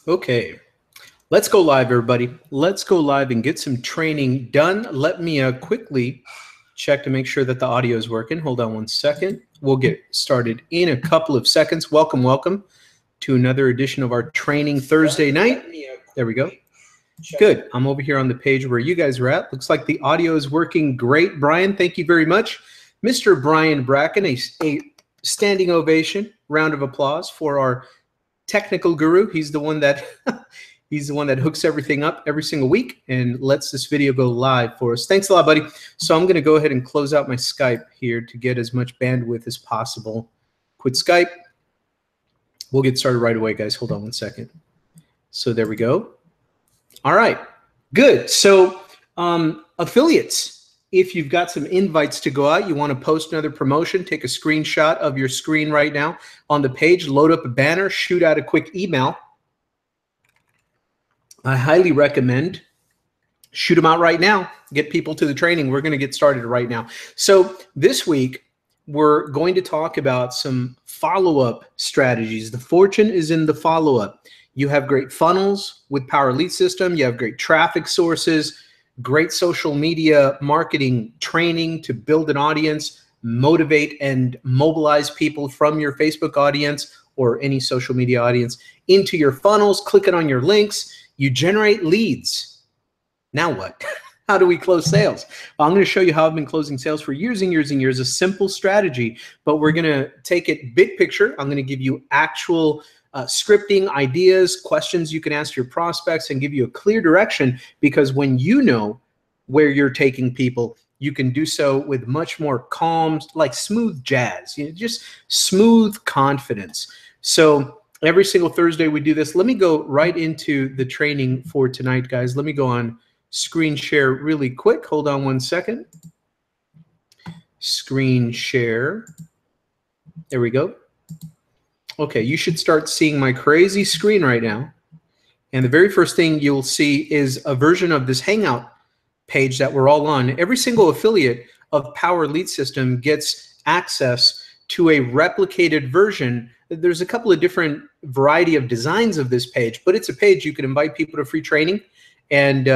Okay, let's go live, everybody. Let's go live and get some training done. Let me quickly check to make sure that the audio is working. Hold on one second. We'll get started in a couple of seconds. Welcome to another edition of our training Thursday night. There we go. Good. I'm over here on the page where you guys are at. Looks like the audio is working great. Brian, thank you very much. Mr. Brian Bracken, a standing ovation, round of applause for our technical guru. He's the one that hooks everything up every single week and lets this video go live for us. Thanks a lot, buddy. So I'm going to go ahead and close out my Skype here to get as much bandwidth as possible. Quit Skype. We'll get started right away, guys. Hold on one second. So there we go. All right, good. So affiliates, if you've got some invites to go out, you want to post another promotion, take a screenshot of your screen right now on the page, load up a banner, shoot out a quick email. I highly recommend shoot them out right now. Get people to the training. We're going to get started right now. So this week, we're going to talk about some follow-up strategies. The fortune is in the follow-up. You have great funnels with Power Lead System. You have great traffic sources, great social media marketing training to build an audience, motivate and mobilize people from your Facebook audience or any social media audience into your funnels, clicking on your links. You generate leads. Now what? How do we close sales? Well, I'm going to show you how I've been closing sales for years and years and years, a simple strategy, but we're going to take it big picture. I'm going to give you actual scripting ideas, questions you can ask your prospects, and give you a clear direction, because when you know where you're taking people, you can do so with much more calm, like smooth jazz, just smooth confidence. So every single Thursday we do this. Let me go right into the training for tonight, guys. Let me go on screen share really quick. Hold on one second. Screen share. There we go. Okay, you should start seeing my crazy screen right now. And the very first thing you'll see is a version of this Hangout page that we're all on. Every single affiliate of Power Lead System gets access to a replicated version. There's a couple of different variety of designs of this page, but it's a page you can invite people to free training and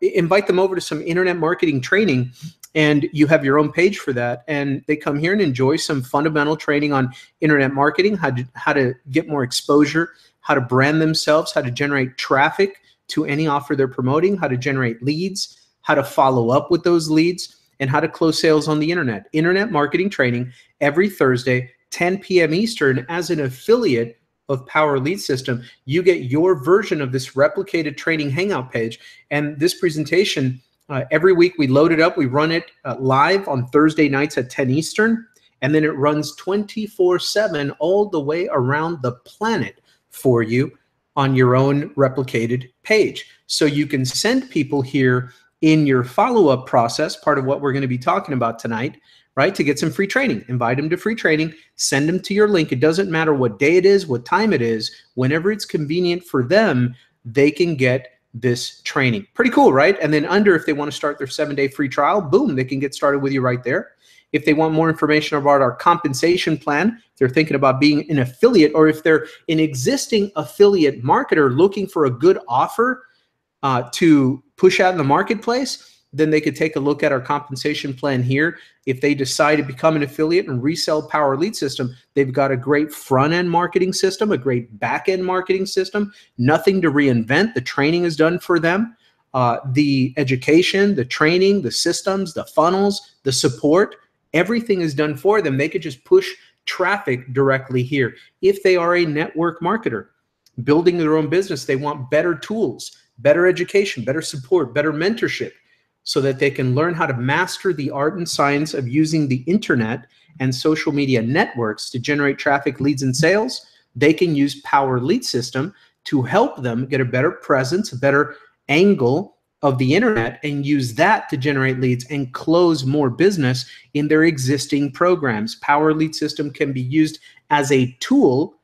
invite them over to some internet marketing training. And you have your own page for that. And they come here and enjoy some fundamental training on internet marketing, how to get more exposure, how to brand themselves, how to generate traffic to any offer they're promoting, how to generate leads, how to follow up with those leads, and how to close sales on the internet. Internet marketing training every Thursday, 10 p.m. Eastern. As an affiliate of Power Lead System, you get your version of this replicated training Hangout page. And this presentation, every week we load it up, we run it live on Thursday nights at 10 Eastern, and then it runs 24/7 all the way around the planet for you on your own replicated page. So you can send people here in your follow-up process, part of what we're going to be talking about tonight, right, to get some free training. Invite them to free training, send them to your link. It doesn't matter what day it is, what time it is, whenever it's convenient for them, they can get this training. Pretty cool, right? And then if they want to start their 7-day free trial, boom, they can get started with you right there. If they want more information about our compensation plan, if they're thinking about being an affiliate, or if they're an existing affiliate marketer looking for a good offer to push out in the marketplace, then they could take a look at our compensation plan here. If they decide to become an affiliate and resell Power Lead System, they've got a great front-end marketing system, a great back-end marketing system, nothing to reinvent. The training is done for them. The education, the training, the systems, the funnels, the support, everything is done for them. They could just push traffic directly here. If they are a network marketer building their own business, they want better tools, better education, better support, better mentorship, so that they can learn how to master the art and science of using the internet and social media networks to generate traffic, leads, and sales. They can use Power Lead System to help them get a better presence, a better angle of the internet, and use that to generate leads and close more business in their existing programs. Power Lead System can be used as a tool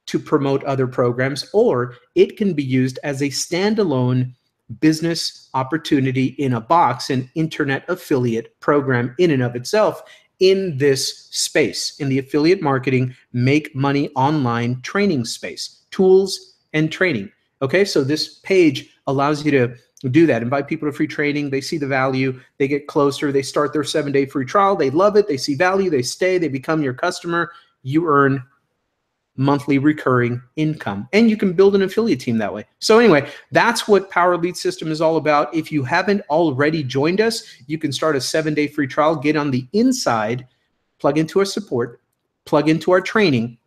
to promote other programs, or it can be used as a standalone business opportunity in a box, an internet affiliate program in and of itself in this space, in the affiliate marketing, make money online training space, tools and training. Okay, so this page allows you to do that. Invite people to free training. They see the value. They get closer. They start their 7-day free trial. They love it. They see value. They stay. They become your customer. You earn monthly recurring income, and you can build an affiliate team that way. So anyway, that's what Power Lead System is all about. If you haven't already joined us, you can start a 7-day free trial, get on the inside, plug into our support, plug into our training,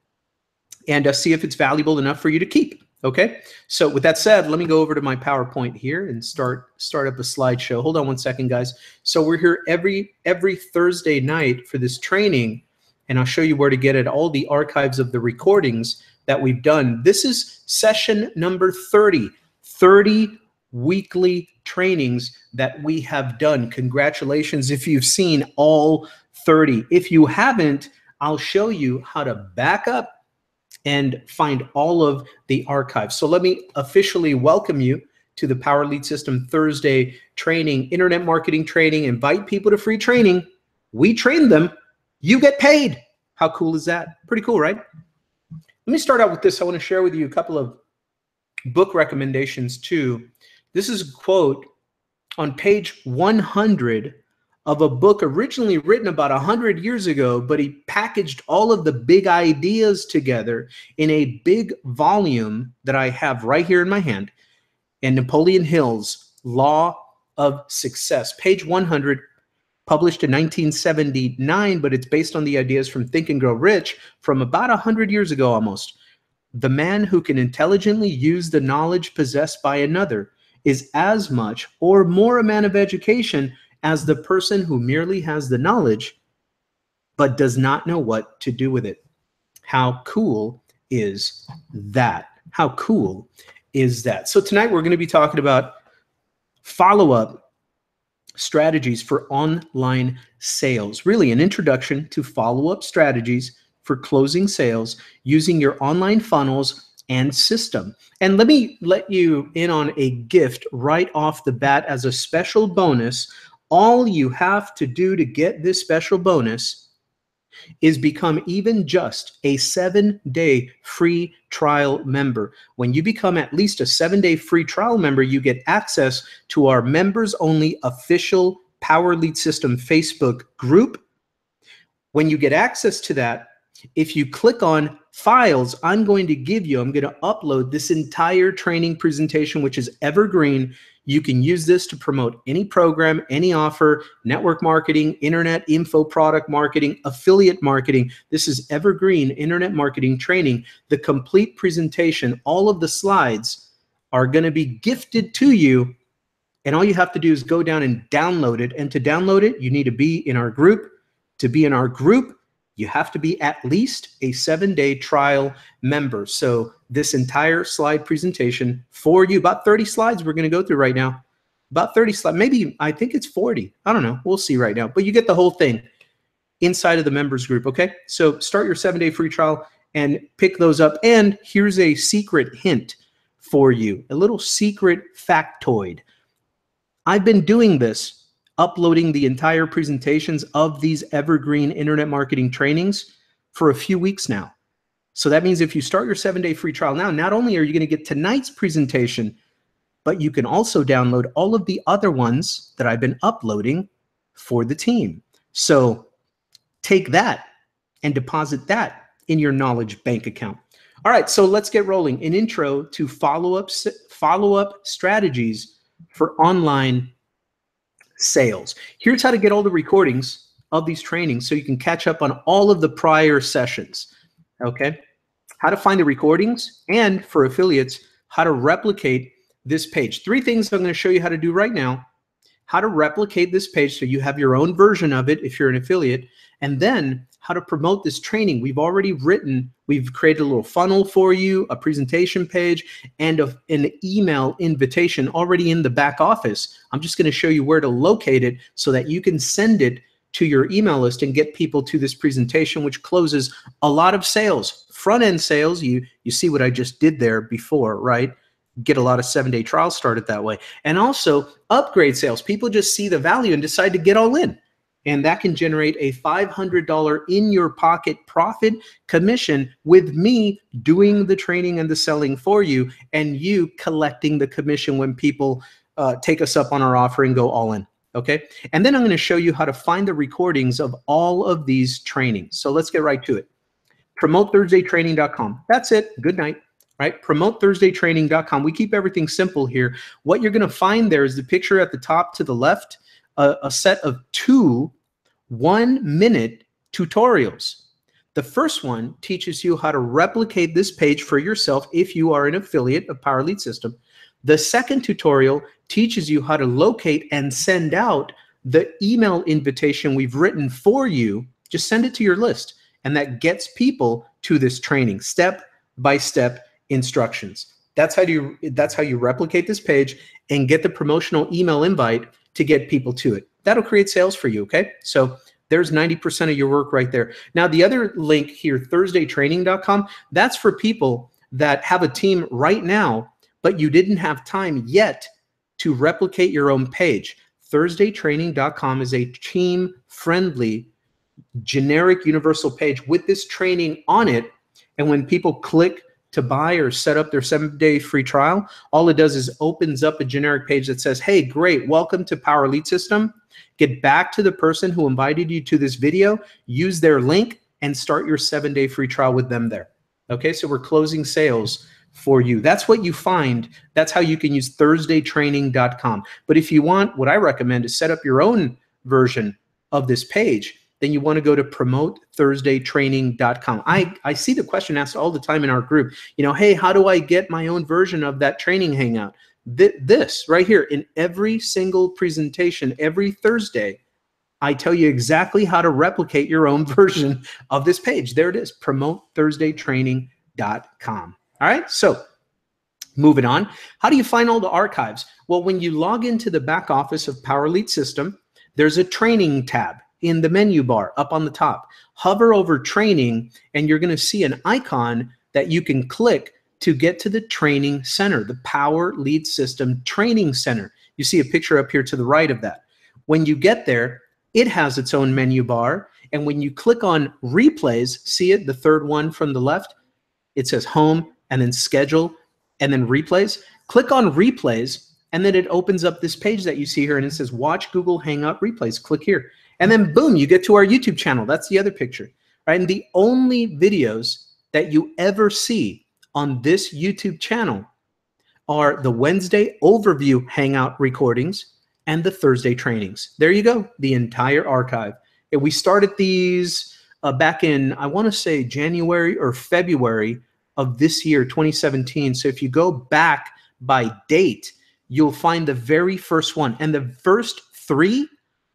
and see if it's valuable enough for you to keep. Okay, so with that said, let me go over to my PowerPoint here and start up a slideshow. Hold on one second, guys. So we're here every Thursday night for this training, and I'll show you where to get it, all the archives of the recordings that we've done. This is session number 30, 30 weekly trainings that we have done. Congratulations if you've seen all 30. If you haven't, I'll show you how to back up and find all of the archives. So let me officially welcome you to the Power Lead System Thursday training, internet marketing training. Invite people to free training. We train them. You get paid. How cool is that? Pretty cool, right? Let me start out with this. I want to share with you a couple of book recommendations too. This is a quote on page 100 of a book originally written about 100 years ago, but he packaged all of the big ideas together in a big volume that I have right here in my hand. And Napoleon Hill's Law of Success, page 100, published in 1979, but it's based on the ideas from Think and Grow Rich from about 100 years ago almost. The man who can intelligently use the knowledge possessed by another is as much or more a man of education as the person who merely has the knowledge but does not know what to do with it. How cool is that? How cool is that? So tonight we're going to be talking about follow-up strategies for online sales. Really an introduction to follow-up strategies for closing sales using your online funnels and system. And let me let you in on a gift right off the bat as a special bonus. All you have to do to get this special bonus is become even just a 7-day free trial member. When you become at least a 7-day free trial member, you get access to our members-only official Power Lead System Facebook group. When you get access to that, if you click on files, I'm going to upload this entire training presentation, which is evergreen. You can use this to promote any program, any offer, network marketing, internet info product marketing, affiliate marketing. This is evergreen internet marketing training. The complete presentation, all of the slides are going to be gifted to you. And all you have to do is go down and download it. And to download it, you need to be in our group. To be in our group, you have to be at least a 7-day trial member. So this entire slide presentation for you, about 30 slides we're going to go through right now. About 30 slides, maybe I think it's 40. I don't know. We'll see right now. But you get the whole thing inside of the members group, okay? So start your 7-day free trial and pick those up. And here's a secret hint for you, a little secret factoid. I've been doing this, uploading the entire presentations of these evergreen internet marketing trainings for a few weeks now. So that means if you start your 7-day free trial now, not only are you going to get tonight's presentation, but you can also download all of the other ones that I've been uploading for the team. So take that and deposit that in your knowledge bank account. All right, so let's get rolling. An intro to follow-up strategies for online sales. Here's how to get all the recordings of these trainings so you can catch up on all of the prior sessions. Okay? How to find the recordings, and for affiliates, how to replicate this page. 3 things I'm going to show you how to do right now. How to replicate this page so you have your own version of it if you're an affiliate, and then how to promote this training. We've created a little funnel for you, a presentation page, and an email invitation already in the back office. I'm just going to show you where to locate it so that you can send it to your email list and get people to this presentation, which closes a lot of sales. Front-end sales, you see what I just did there before, right? Get a lot of 7-day trials started that way. And also upgrade sales. People just see the value and decide to get all in. and that can generate a $500 in your pocket profit commission with me doing the training and the selling for you, and you collecting the commission when people take us up on our offer and go all in. Okay. And then I'm going to show you how to find the recordings of all of these trainings. So let's get right to it. PromoteThursdayTraining.com. That's it. Good night. Right? PromoteThursdayTraining.com. We keep everything simple here. What you're going to find there is the picture at the top to the left, a set of 2 1-minute tutorials. The first one teaches you how to replicate this page for yourself if you are an affiliate of Power Lead System. The second tutorial teaches you how to locate and send out the email invitation we've written for you. Just send it to your list, and that gets people to this training, step-by-step instructions. That's how you replicate this page and get the promotional email invite to get people to it. That'll create sales for you, okay? So there's 90% of your work right there. Now, the other link here, ThursdayTraining.com, that's for people that have a team right now, but you didn't have time yet to replicate your own page. ThursdayTraining.com is a team-friendly, generic universal page with this training on it. And when people click to buy or set up their 7-day free trial, all it does is opens up a generic page that says, hey, great, welcome to Power Lead System. Get back to the person who invited you to this video, use their link, and start your 7-day free trial with them there. Okay, so we're closing sales for you. That's what you find. That's how you can use ThursdayTraining.com. But if you want, what I recommend is set up your own version of this page. Then you want to go to PromoteThursdayTraining.com. I see the question asked all the time in our group, hey, how do I get my own version of that training hangout? This right here, in every single presentation, every Thursday, I tell you exactly how to replicate your own version of this page. There it is, PromoteThursdayTraining.com. All right, so moving on. How do you find all the archives? Well, when you log into the back office of Power Lead System, there's a training tab in the menu bar up on the top. Hover over training, and you're going to see an icon that you can click to get to the training center, the Power Lead System Training Center. You see a picture up here to the right of that. When you get there, it has its own menu bar. And when you click on replays, see it, the third one from the left, it says home and then schedule and then replays. Click on replays, and then it opens up this page that you see here, and it says watch Google Hangout replays. Click here. And then boom, you get to our YouTube channel. That's the other picture, right? And the only videos that you ever see on this YouTube channel are the Wednesday overview Hangout recordings and the Thursday trainings. There you go, the entire archive. And we started these back in, I want to say January or February of this year, 2017. So if you go back by date, you'll find the very first one. And the first 3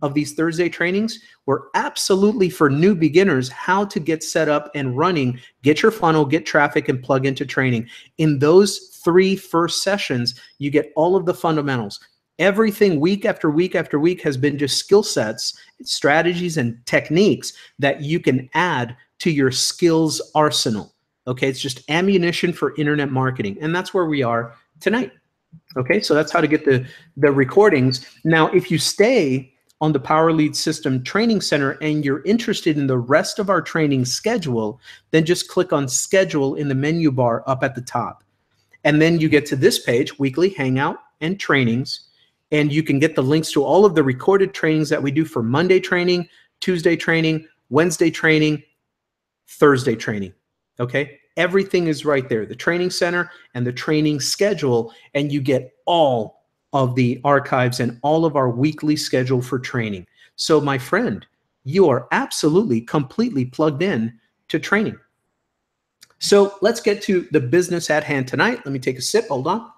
of these Thursday trainings were absolutely for new beginners, how to get set up and running, get your funnel, get traffic, and plug into training. In those 3 first sessions, you get all of the fundamentals. Everything week after week after week has been just skill sets, strategies, and techniques that you can add to your skills arsenal. Okay, it's just ammunition for internet marketing. And that's where we are tonight. Okay, so that's how to get the recordings. Now, if you stay on the Power Lead System Training Center and you're interested in the rest of our training schedule, then just click on schedule in the menu bar up at the top. And then you get to this page, weekly hangout and trainings, and you can get the links to all of the recorded trainings that we do for Monday training, Tuesday training, Wednesday training, Thursday training, okay? Everything is right there, the training center and the training schedule, and you get all of the archives and all of our weekly schedule for training. So my friend, you are absolutely completely plugged in to training. So let's get to the business at hand tonight. Let me take a sip, hold on.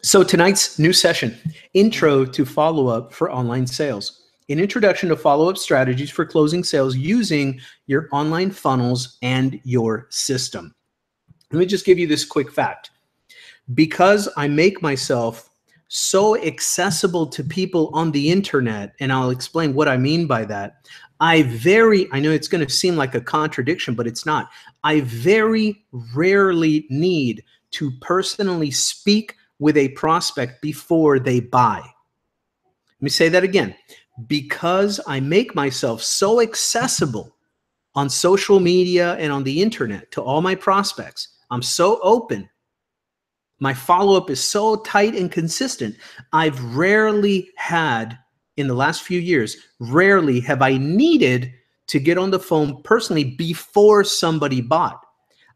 So tonight's new session, Intro to Follow-Up for Online Sales. An introduction to follow-up strategies for closing sales using your online funnels and your system. Let me just give you this quick fact. Because I make myself so accessible to people on the internet, and I'll explain what I mean by that, I know it's going to seem like a contradiction, but it's not. I very rarely need to personally speak with a prospect before they buy. me say that again. Because I make myself so accessible on social media and on the internet to all my prospects, I'm so open. My follow-up is so tight and consistent. I've rarely had, in the last few years, rarely have I needed to get on the phone personally before somebody bought.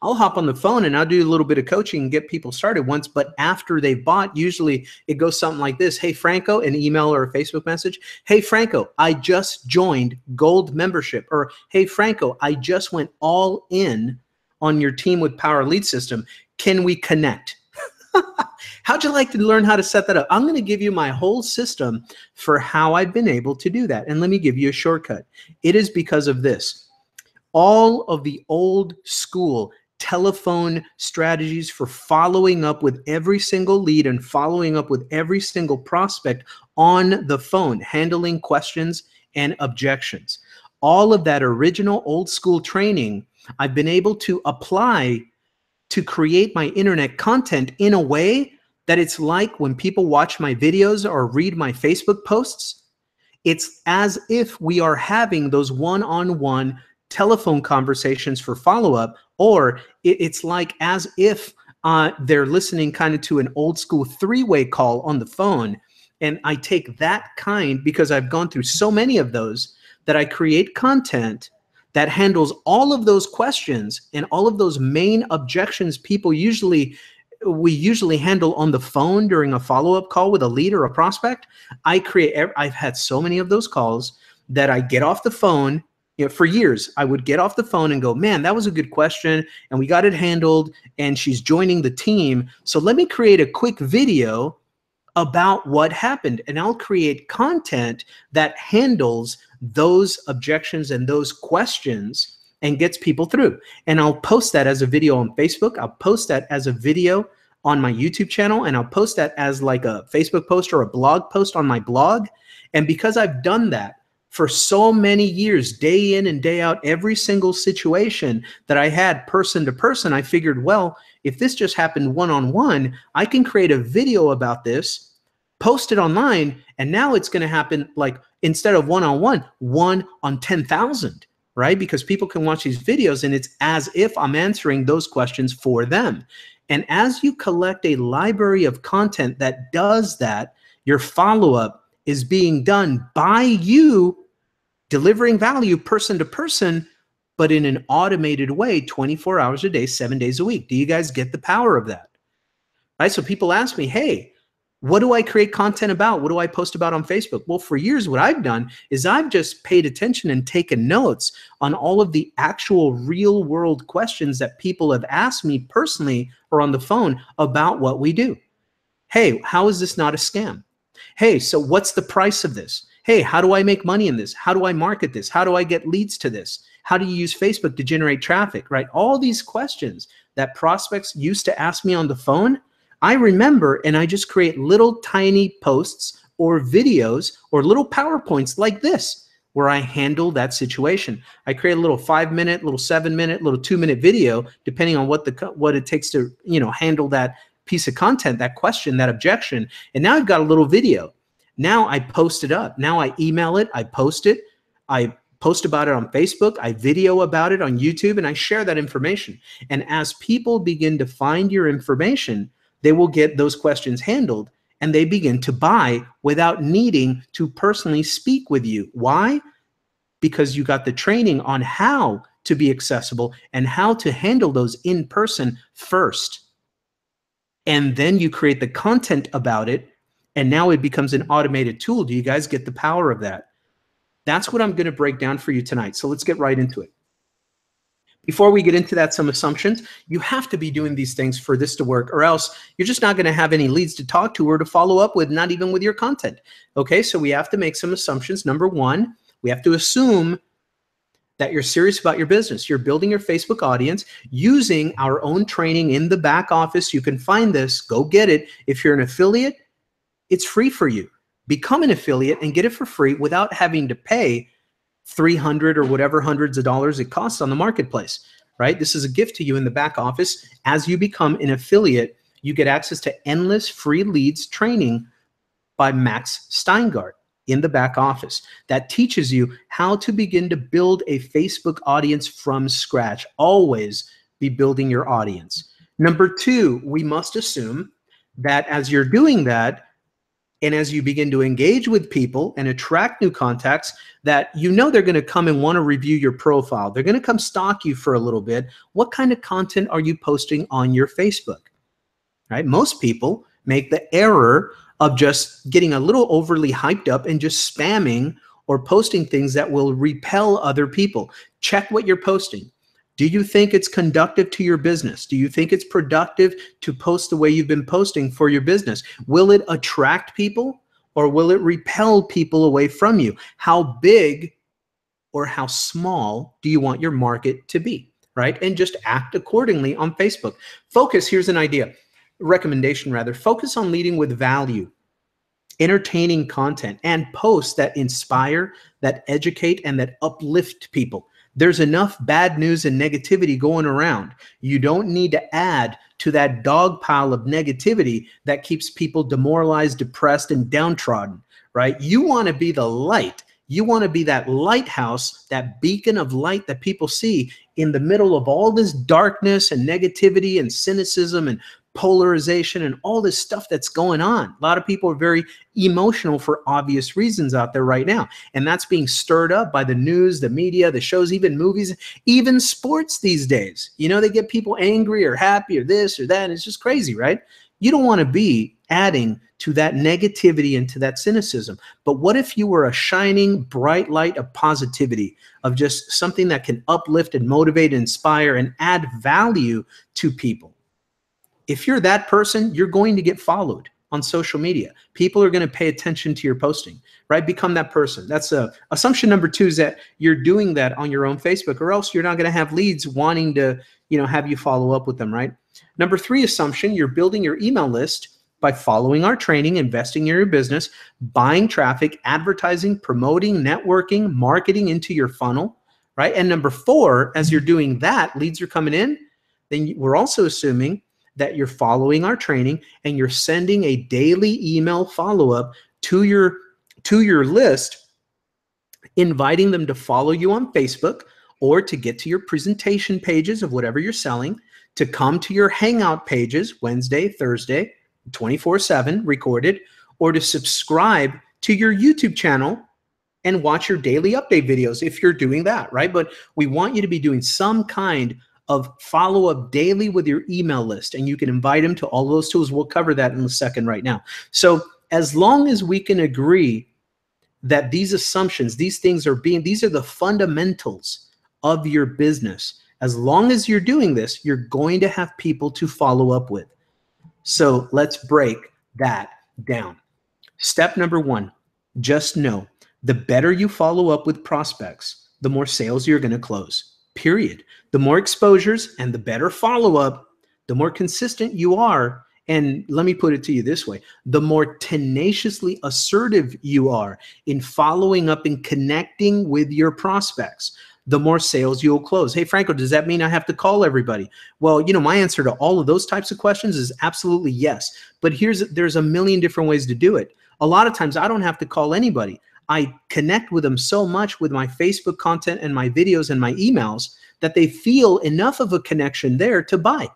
I'll hop on the phone and I'll do a little bit of coaching and get people started once, but after they've bought, usually it goes something like this. Hey, Franco, an email or a Facebook message. Hey, Franco, I just joined Gold membership. Or, hey, Franco, I just went all in on your Team with Power lead system. Can we connect? How'd you like to learn how to set that up? I'm going to give you my whole system for how I've been able to do that. And let me give you a shortcut. It is because of this. All of the old school telephone strategies for following up with every single lead and following up with every single prospect on the phone, handling questions and objections. All of that original old school training, I've been able to apply to create my internet content in a way that it's like when people watch my videos or read my Facebook posts, it's as if we are having those one-on-one telephone conversations for follow-up, or it's like as if they're listening kind of to an old school three-way call on the phone. And I take that kind, because I've gone through so many of those, that I create content that handles all of those questions and all of those main objections we usually handle on the phone during a follow-up call with a lead or a prospect. I've had so many of those calls that I get off the phone. You know, for years, I would get off the phone and go, man, that was a good question, and we got it handled, and she's joining the team. So let me create a quick video about what happened, and I'll create content that handles those objections and those questions and gets people through. And I'll post that as a video on Facebook. I'll post that as a video on my YouTube channel, and I'll post that as like a Facebook post or a blog post on my blog. And because I've done that for so many years, day in and day out, every single situation that I had person to person, I figured, well, if this just happened one-on-one, I can create a video about this, post it online, and now it's going to happen like instead of one-on-one, 1 on 10,000, right? Because people can watch these videos and it's as if I'm answering those questions for them. And as you collect a library of content that does that, your follow-up is being done by you, delivering value person to person, but in an automated way, 24 hours a day, 7 days a week. Do you guys get the power of that? Right? So people ask me, hey, what do I create content about? What do I post about on Facebook? Well, for years, what I've done is I've just paid attention and taken notes on all of the actual real world questions that people have asked me personally or on the phone about what we do. Hey, how is this not a scam? Hey, so what's the price of this? Hey, how do I make money in this? How do I market this? How do I get leads to this? How do you use Facebook to generate traffic, right? All these questions that prospects used to ask me on the phone, I remember, and I just create little tiny posts or videos or little PowerPoints like this, where I handle that situation. I create a little 5-minute, little 7-minute, little 2-minute video, depending on what it takes to, handle that piece of content, that question, that objection. And now I've got a little video. Now I post it up. Now I email it. I post it. I post about it on Facebook. I video about it on YouTube, and I share that information. And as people begin to find your information, they will get those questions handled, and they begin to buy without needing to personally speak with you. Why? Because you got the training on how to be accessible and how to handle those in person first. And then you create the content about it, and now it becomes an automated tool. Do you guys get the power of that? That's what I'm going to break down for you tonight. So let's get right into it. Before we get into that, some assumptions. You have to be doing these things for this to work, or else you're just not going to have any leads to talk to or to follow up with, not even with your content. Okay, so we have to make some assumptions. Number one, we have to assume that you're serious about your business. You're building your Facebook audience using our own training in the back office. You can find this, go get it. If you're an affiliate, it's free for you. Become an affiliate and get it for free without having to pay $300 or whatever hundreds of dollars it costs on the marketplace, right? This is a gift to you in the back office. As you become an affiliate, you get access to endless free leads training by Max Steingart. in the back office that teaches you how to begin to build a Facebook audience from scratch. Always be building your audience. Number two, we must assume that as you're doing that, and as you begin to engage with people and attract new contacts, that you know they're going to come and want to review your profile. They're going to come stalk you for a little bit. What kind of content are you posting on your Facebook? Right? Most people make the error of just getting a little overly hyped up and just spamming or posting things that will repel other people. Check what you're posting. Do you think it's conductive to your business? Do you think it's productive to post the way you've been posting for your business? Will it attract people or will it repel people away from you? How big or how small do you want your market to be, right? And just act accordingly on Facebook. Focus, here's an idea, recommendation rather. Focus on leading with value, entertaining content, and posts that inspire, that educate, and that uplift people. There's enough bad news and negativity going around. You don't need to add to that dog pile of negativity that keeps people demoralized, depressed, and downtrodden, right? You want to be the light. You want to be that lighthouse, that beacon of light that people see in the middle of all this darkness and negativity and cynicism and polarization and all this stuff that's going on. A lot of people are very emotional for obvious reasons out there right now. And that's being stirred up by the news, the media, the shows, even movies, even sports these days. You know, they get people angry or happy or this or that. And it's just crazy, right? You don't want to be adding to that negativity and to that cynicism. But what if you were a shining bright light of positivity, of just something that can uplift and motivate and inspire and add value to people? If you're that person, you're going to get followed on social media. People are going to pay attention to your posting, right? Become that person. That's assumption number two, is that you're doing that on your own Facebook, or else you're not going to have leads wanting to, have you follow up with them, right? Number three assumption, you're building your email list by following our training, investing in your business, buying traffic, advertising, promoting, networking, marketing into your funnel, right? And number four, as you're doing that, leads are coming in, then we're also assuming that you're following our training and you're sending a daily email follow-up to your list, inviting them to follow you on Facebook or to get to your presentation pages of whatever you're selling, to come to your hangout pages Wednesday, Thursday, 24/7 recorded, or to subscribe to your YouTube channel and watch your daily update videos if you're doing that, right? But we want you to be doing some kind of follow-up daily with your email list, and you can invite them to all those tools. We'll cover that in a second right now. So as long as we can agree that these assumptions, these things these are the fundamentals of your business. As long as you're doing this, you're going to have people to follow up with. So let's break that down. Step number one, just know the better you follow up with prospects, the more sales you're going to close. Period. The more exposures and the better follow-up, the more consistent you are. And let me put it to you this way, the more tenaciously assertive you are in following up and connecting with your prospects, the more sales you'll close. Hey, Franco, does that mean I have to call everybody? Well, my answer to all of those types of questions is absolutely yes. But there's a million different ways to do it. A lot of times I don't have to call anybody. I connect with them so much with my Facebook content and my videos and my emails that they feel enough of a connection there to buy.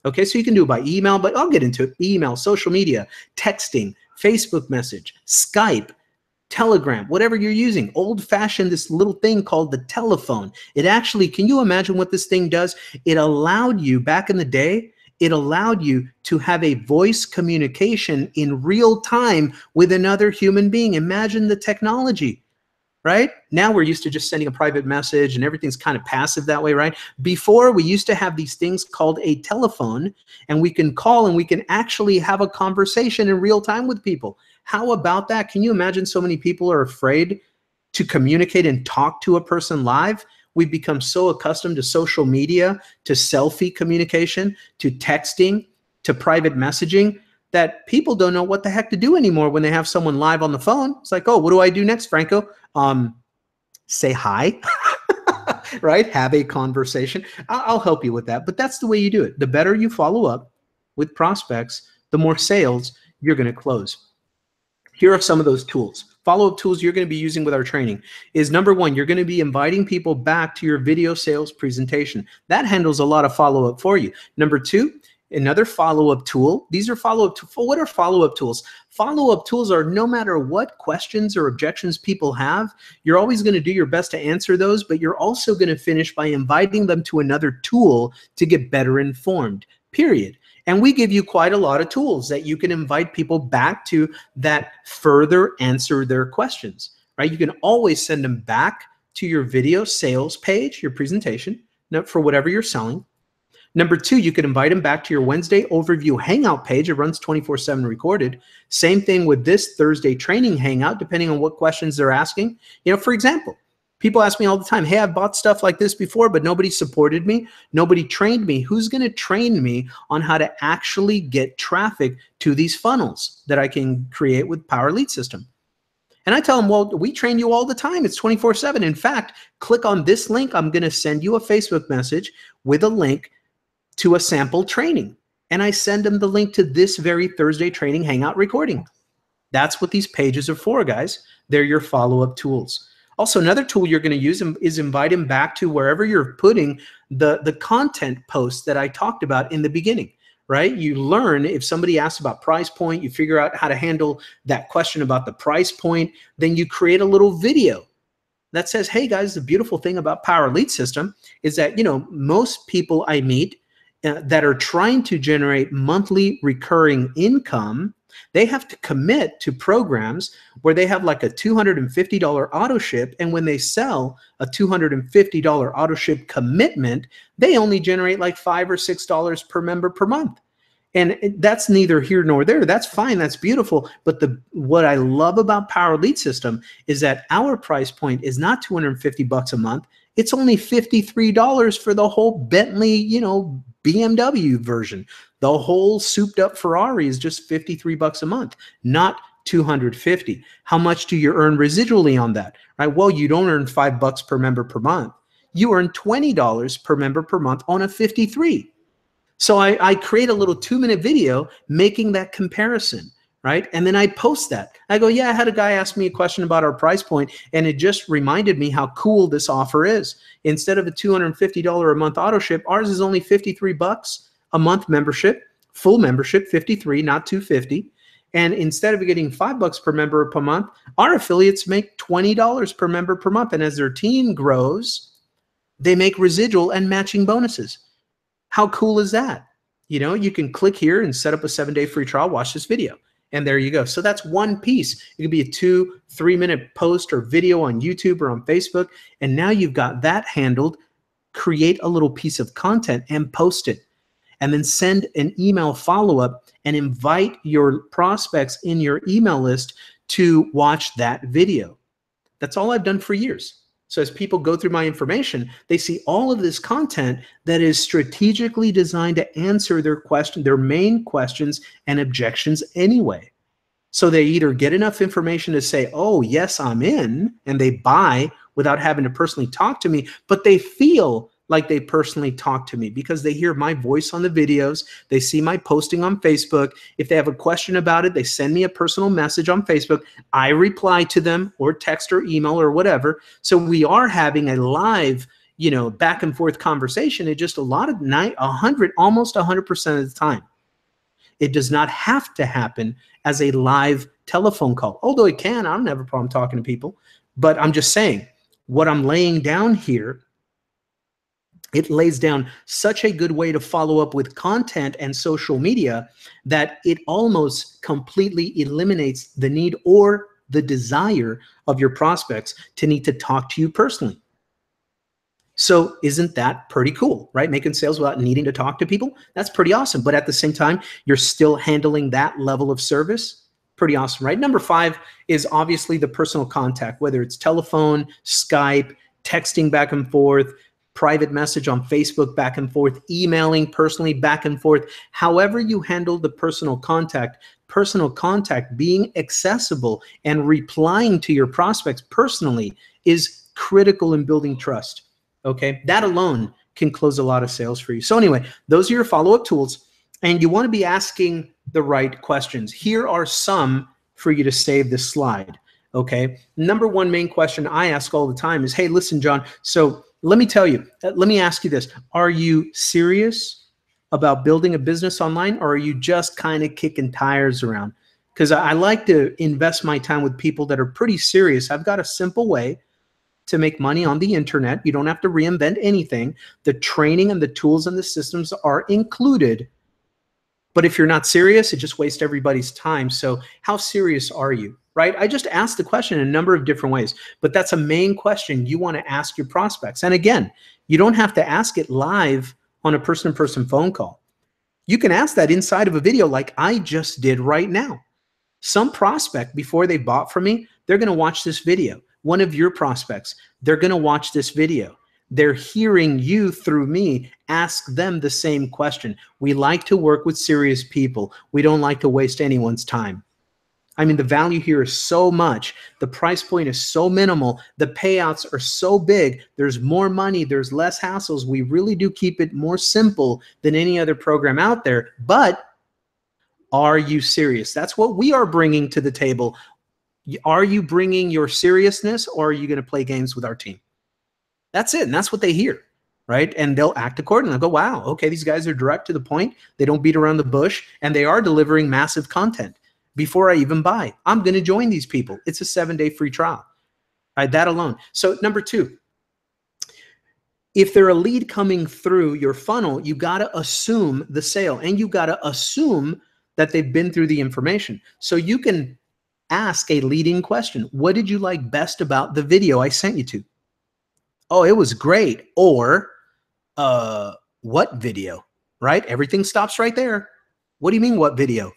Okay, so you can do it by email, but I'll get into it. Email, social media, texting, Facebook message, Skype, Telegram, whatever you're using. Old-fashioned, this little thing called the telephone. It actually, can you imagine what this thing does? It allowed you, back in the day, it allowed you to have a voice communication in real time with another human being. Imagine the technology, right? Now we're used to just sending a private message and everything's kind of passive that way, right? Before, we used to have these things called a telephone, and we can call and we can actually have a conversation in real time with people. How about that? Can you imagine so many people are afraid to communicate and talk to a person live? We've become so accustomed to social media, to selfie communication, to texting, to private messaging, that people don't know what the heck to do anymore when they have someone live on the phone. It's like, oh, what do I do next, Franco? Say hi, right? Have a conversation. I'll help you with that, but that's the way you do it. The better you follow up with prospects, the more sales you're going to close. Here are some of those tools. follow-up tools you're going to be using with our training is number one, you're going to be inviting people back to your video sales presentation. That handles a lot of follow-up for you. Number two, another follow-up tool. These are follow-up tools. What are follow-up tools? Follow-up tools are no matter what questions or objections people have, you're always going to do your best to answer those, but you're also going to finish by inviting them to another tool to get better informed, period. And we give you quite a lot of tools that you can invite people back to that further answer their questions, right? You can always send them back to your video sales page, your presentation, for whatever you're selling. Number two, you can invite them back to your Wednesday overview hangout page. It runs 24/7 recorded. Same thing with this Thursday training hangout, depending on what questions they're asking. For example, people ask me all the time, hey, I've bought stuff like this before, but nobody supported me. Nobody trained me. Who's going to train me on how to actually get traffic to these funnels that I can create with Power Lead System? And I tell them, well, we train you all the time. It's 24/7. In fact, click on this link. I'm going to send you a Facebook message with a link to a sample training. And I send them the link to this very Thursday training hangout recording. That's what these pages are for, guys. They're your follow-up tools. Also, another tool you're going to use is invite them back to wherever you're putting the content posts that I talked about in the beginning, right? You learn if somebody asks about price point, you figure out how to handle that question about the price point, then you create a little video that says, hey guys, the beautiful thing about Power Lead System is that, most people I meet that are trying to generate monthly recurring income, they have to commit to programs where they have like a $250 auto ship. And when they sell a $250 auto ship commitment, they only generate like $5 or $6 per member per month. And that's neither here nor there. That's fine. That's beautiful. But what I love about Power Lead System is that our price point is not $250 a month. It's only $53 for the whole Bentley, BMW version. The whole souped up Ferrari is just $53 a month, not $250. How much do you earn residually on that? Right? Well, you don't earn $5 per member per month. You earn $20 per member per month on a 53. So I create a little 2-minute video making that comparison, right? And then I post that. I go, yeah, I had a guy ask me a question about our price point, and it just reminded me how cool this offer is. Instead of a $250 a month auto ship, ours is only $53 a month membership, full membership, 53, not 250. And instead of getting $5 per member per month, our affiliates make $20 per member per month. And as their team grows, they make residual and matching bonuses. How cool is that? You can click here and set up a 7-day free trial, watch this video. And there you go. So that's one piece. It could be a 2-3 minute post or video on YouTube or on Facebook. And now you've got that handled. Create a little piece of content and post it. And then send an email follow-up and invite your prospects in your email list to watch that video. That's all I've done for years. So as people go through my information, they see all of this content that is strategically designed to answer their main questions and objections anyway. So they either get enough information to say, oh, yes, I'm in, and they buy without having to personally talk to me, but they feel like they personally talk to me because they hear my voice on the videos. They see my posting on Facebook. If they have a question about it, they send me a personal message on Facebook. I reply to them or text or email or whatever. So we are having a live, back and forth conversation. It just almost 100% of the time. It does not have to happen as a live telephone call, although it can. I don't have a problem talking to people, but I'm just saying what I'm laying down here. It lays down such a good way to follow up with content and social media that it almost completely eliminates the need or the desire of your prospects to need to talk to you personally. So isn't that pretty cool, right? Making sales without needing to talk to people. That's pretty awesome. But at the same time, you're still handling that level of service. Pretty awesome, right? Number 5 is obviously the personal contact, whether it's telephone, Skype, texting back and forth, private message on Facebook back and forth, emailing personally back and forth. However you handle the personal contact being accessible and replying to your prospects personally is critical in building trust. Okay, that alone can close a lot of sales for you. So anyway, those are your follow-up tools, and you want to be asking the right questions. Here are some for you to save this slide. Okay. Number one main question I ask all the time is, hey, listen, John, so let me tell you, let me ask you this. Are you serious about building a business online, or are you just kind of kicking tires around? Because I like to invest my time with people that are pretty serious. I've got a simple way to make money on the internet. You don't have to reinvent anything. The training and the tools and the systems are included. But if you're not serious, it just wastes everybody's time. So how serious are you, right? I just asked the question in a number of different ways, but that's a main question you want to ask your prospects. And again, you don't have to ask it live on a person-to-person phone call. You can ask that inside of a video like I just did right now. Some prospect, before they bought from me, they're going to watch this video. One of your prospects, they're going to watch this video. They're hearing you through me ask them the same question. We like to work with serious people. We don't like to waste anyone's time. I mean, the value here is so much. The price point is so minimal. The payouts are so big. There's more money. There's less hassles. We really do keep it more simple than any other program out there. But are you serious? That's what we are bringing to the table. Are you bringing your seriousness, or are you going to play games with our team? That's it. And that's what they hear, right? And they'll act accordingly. They'll go, wow, okay, these guys are direct to the point. They don't beat around the bush, and they are delivering massive content. Before I even buy, I'm going to join these people. It's a 7-day free trial, right? That alone. So number two, if they're a lead coming through your funnel, you got to assume the sale, and you got to assume that they've been through the information. So you can ask a leading question. What did you like best about the video I sent you to? Oh, it was great. Or, what video, right? Everything stops right there. What do you mean, what video?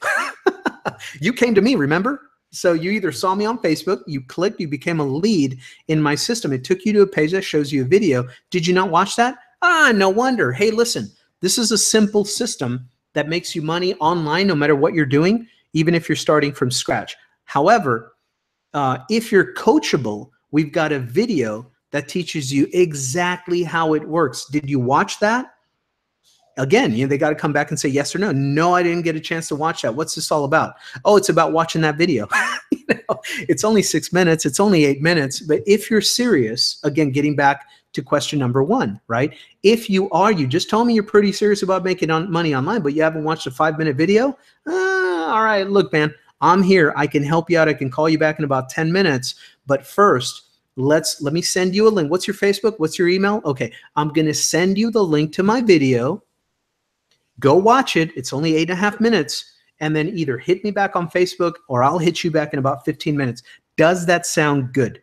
You came to me, remember? So you either saw me on Facebook, you clicked, you became a lead in my system. It took you to a page that shows you a video. Did you not watch that? Ah, no wonder. Hey, listen, this is a simple system that makes you money online no matter what you're doing, even if you're starting from scratch. However, if you're coachable, we've got a video that teaches you exactly how it works. Did you watch that? Again, they got to come back and say yes or no. No, I didn't get a chance to watch that. What's this all about? Oh, it's about watching that video. It's only 6 minutes. It's only 8 minutes. But if you're serious, again, getting back to question number one, right? If you just told me you're pretty serious about making money online, but you haven't watched a 5-minute video. All right, look, man, I'm here. I can help you out. I can call you back in about 10 minutes. But first, let me send you a link. What's your Facebook? What's your email? Okay, I'm going to send you the link to my video. Go watch it. It's only 8.5 minutes. And then either hit me back on Facebook, or I'll hit you back in about 15 minutes. Does that sound good?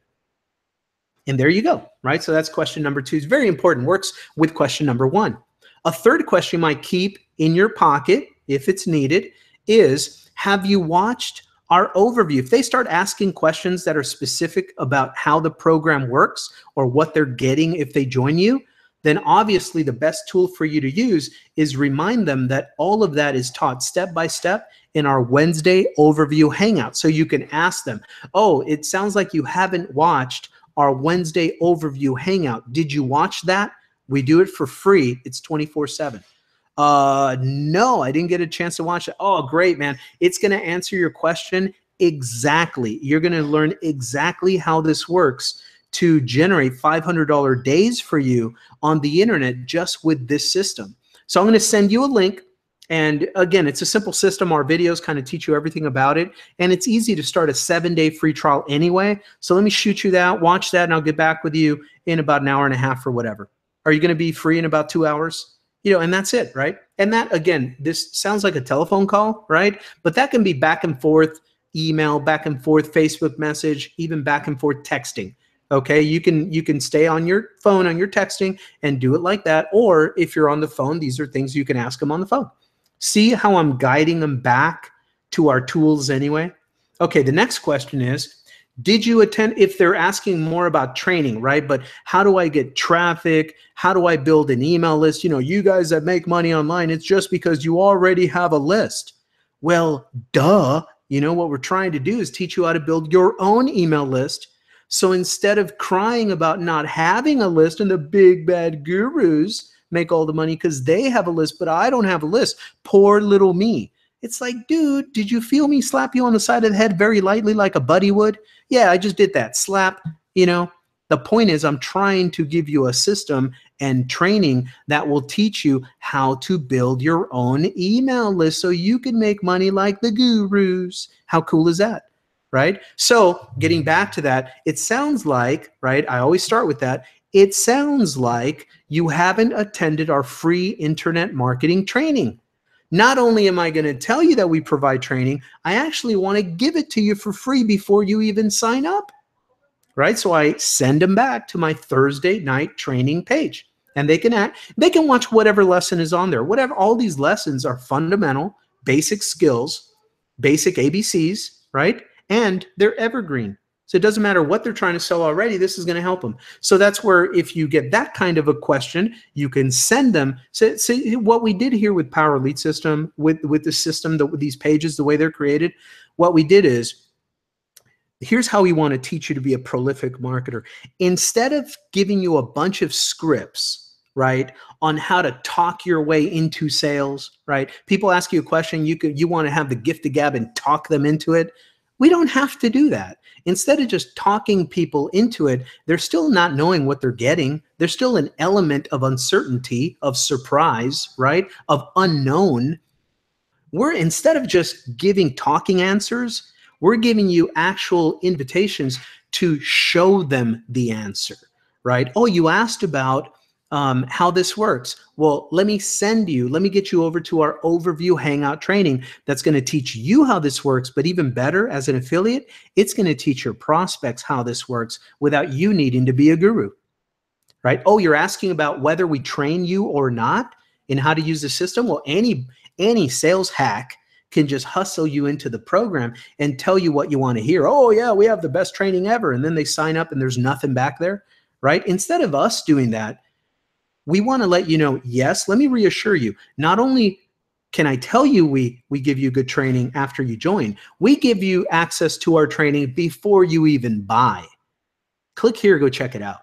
And there you go, right? So that's question number two. It's very important. Works with question number one. A third question you might keep in your pocket, if it's needed, is, have you watched our overview? If they start asking questions that are specific about how the program works or what they're getting if they join you, then obviously the best tool for you to use is remind them that all of that is taught step by step in our Wednesday overview hangout. So you can ask them, oh, it sounds like you haven't watched our Wednesday overview hangout. Did you watch that? We do it for free. It's 24/7. No, I didn't get a chance to watch it. Oh, great, man. It's going to answer your question exactly. You're going to learn exactly how this works to generate $500 days for you on the internet just with this system. So I'm going to send you a link. And again, it's a simple system. Our videos kind of teach you everything about it. And it's easy to start a 7-day free trial anyway. So let me shoot you that, watch that, and I'll get back with you in about an hour and a half or whatever. Are you going to be free in about 2 hours? And that's it, right? And that, again, this sounds like a telephone call, right? But that can be back and forth email, back and forth Facebook message, even back and forth texting. Okay, you can stay on your phone, on your texting, and do it like that. Or if you're on the phone, these are things you can ask them on the phone. See how I'm guiding them back to our tools anyway? Okay, the next question is, did you attend, if they're asking more about training, right? But how do I get traffic? How do I build an email list? You guys that make money online, it's just because you already have a list. Well, duh. What we're trying to do is teach you how to build your own email list. So instead of crying about not having a list and the big bad gurus make all the money because they have a list, but I don't have a list, poor little me. It's like, dude, did you feel me slap you on the side of the head very lightly like a buddy would? Yeah, I just did that. Slap, you know. The point is, I'm trying to give you a system and training that will teach you how to build your own email list so you can make money like the gurus. How cool is that? Right? So getting back to that, it sounds like, right? I always start with that. It sounds like you haven't attended our free internet marketing training. Not only am I going to tell you that we provide training, I actually want to give it to you for free before you even sign up. Right? So I send them back to my Thursday night training page, and they can watch whatever lesson is on there. Whatever, all these lessons are fundamental, basic skills, basic ABCs, right? And they're evergreen. So it doesn't matter what they're trying to sell already, this is going to help them. So that's where if you get that kind of a question, you can send them. So what we did here with Power Lead System, with the system, with these pages, the way they're created, what we did is, here's how we want to teach you to be a prolific marketer. Instead of giving you a bunch of scripts, right, on how to talk your way into sales, right? People ask you a question, you want to have the gift of gab and talk them into it. We don't have to do that. Instead of just talking people into it, they're still not knowing what they're getting. There's still an element of uncertainty, of surprise, right, of unknown. Instead of just giving talking answers, we're giving you actual invitations to show them the answer, right? Oh, you asked about how this works. Well, let me get you over to our overview hangout training that's going to teach you how this works, but even better, as an affiliate, it's going to teach your prospects how this works without you needing to be a guru, right? Oh, you're asking about whether we train you or not in how to use the system? Well, any sales hack can just hustle you into the program and tell you what you want to hear. Oh yeah, we have the best training ever. And then they sign up and there's nothing back there, right? Instead of us doing that, we want to let you know, yes, let me reassure you, not only can I tell you we give you good training after you join, we give you access to our training before you even buy. Click here, go check it out,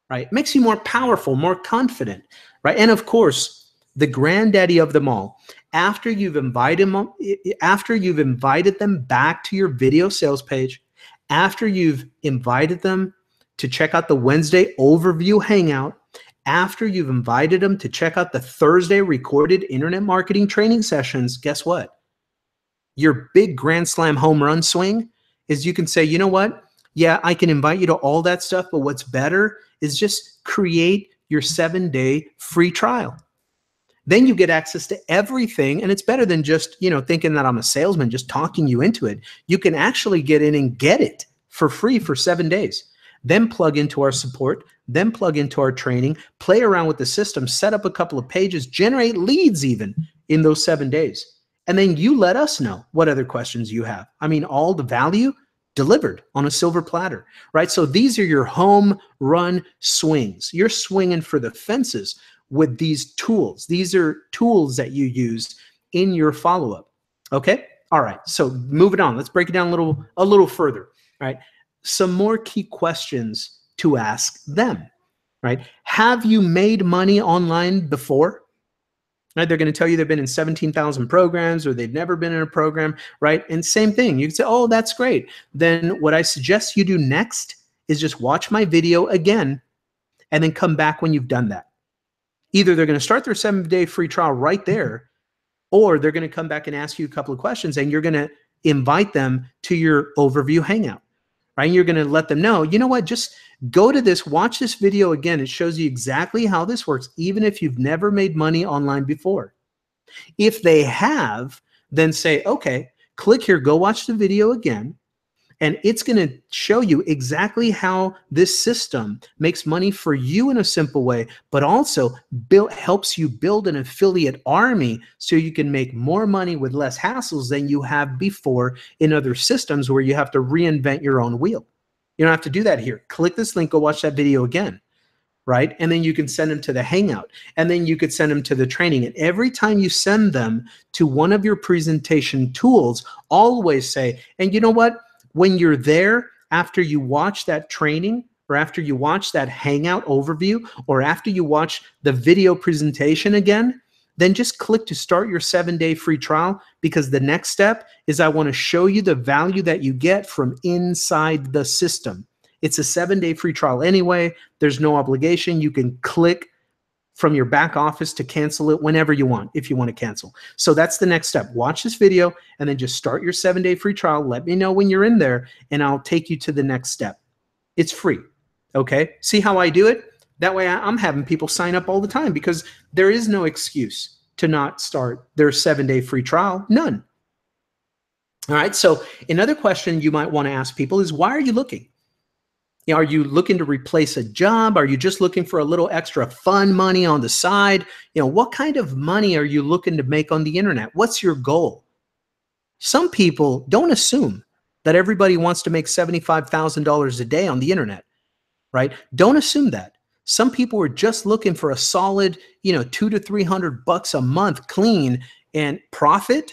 right? It makes you more powerful, more confident, right? And of course, the granddaddy of them all, after you've invited them back to your video sales page, after you've invited them to check out the Wednesday overview hangout, after you've invited them to check out the Thursday recorded internet marketing training sessions, guess what? Your big grand slam home run swing is you can say, you know what? Yeah, I can invite you to all that stuff, but what's better is just create your 7-day free trial. Then you get access to everything, and it's better than just, thinking that I'm a salesman, just talking you into it. You can actually get in and get it for free for 7 days. Then plug into our support, then plug into our training, play around with the system, set up a couple of pages, generate leads even in those 7 days. And then you let us know what other questions you have. I mean, all the value delivered on a silver platter, right? So these are your home run swings. You're swinging for the fences with these tools. These are tools that you use in your follow-up. Okay? All right. So moving on. Let's break it down a little further. All right. Some more key questions to ask them. Right? Have you made money online before? Right? They're going to tell you they've been in 17,000 programs or they've never been in a program, right? And same thing. You can say, oh, that's great. Then what I suggest you do next is just watch my video again and then come back when you've done that. Either they're going to start their 7-day free trial right there, or they're going to come back and ask you a couple of questions, and you're going to invite them to your overview hangout, right? And you're going to let them know, you know what, just go to this, watch this video again. It shows you exactly how this works, even if you've never made money online before. If they have, then say, okay, click here, go watch the video again. And it's going to show you exactly how this system makes money for you in a simple way, but also helps you build an affiliate army so you can make more money with less hassles than you have before in other systems where you have to reinvent your own wheel. You don't have to do that here. Click this link, go watch that video again, right? And then you can send them to the hangout, and then you could send them to the training. And every time you send them to one of your presentation tools, always say, and you know what? When you're there, after you watch that training, or after you watch that hangout overview, or after you watch the video presentation again, then just click to start your 7-day free trial, because the next step is I want to show you the value that you get from inside the system. It's a 7-day free trial anyway. There's no obligation. You can click from your back office to cancel it whenever you want, if you want to cancel. So that's the next step. Watch this video and then just start your 7-day free trial. Let me know when you're in there and I'll take you to the next step. It's free. Okay. See how I do it? That way I'm having people sign up all the time, because there is no excuse to not start their 7-day free trial. None. All right. So another question you might want to ask people is, why are you looking? Are you looking to replace a job? Are you just looking for a little extra fun money on the side? What kind of money are you looking to make on the internet? What's your goal? Some people don't assume that everybody wants to make $75,000 a day on the internet, right? Don't assume that. Some people are just looking for a solid, $200 to $300 a month clean and profit,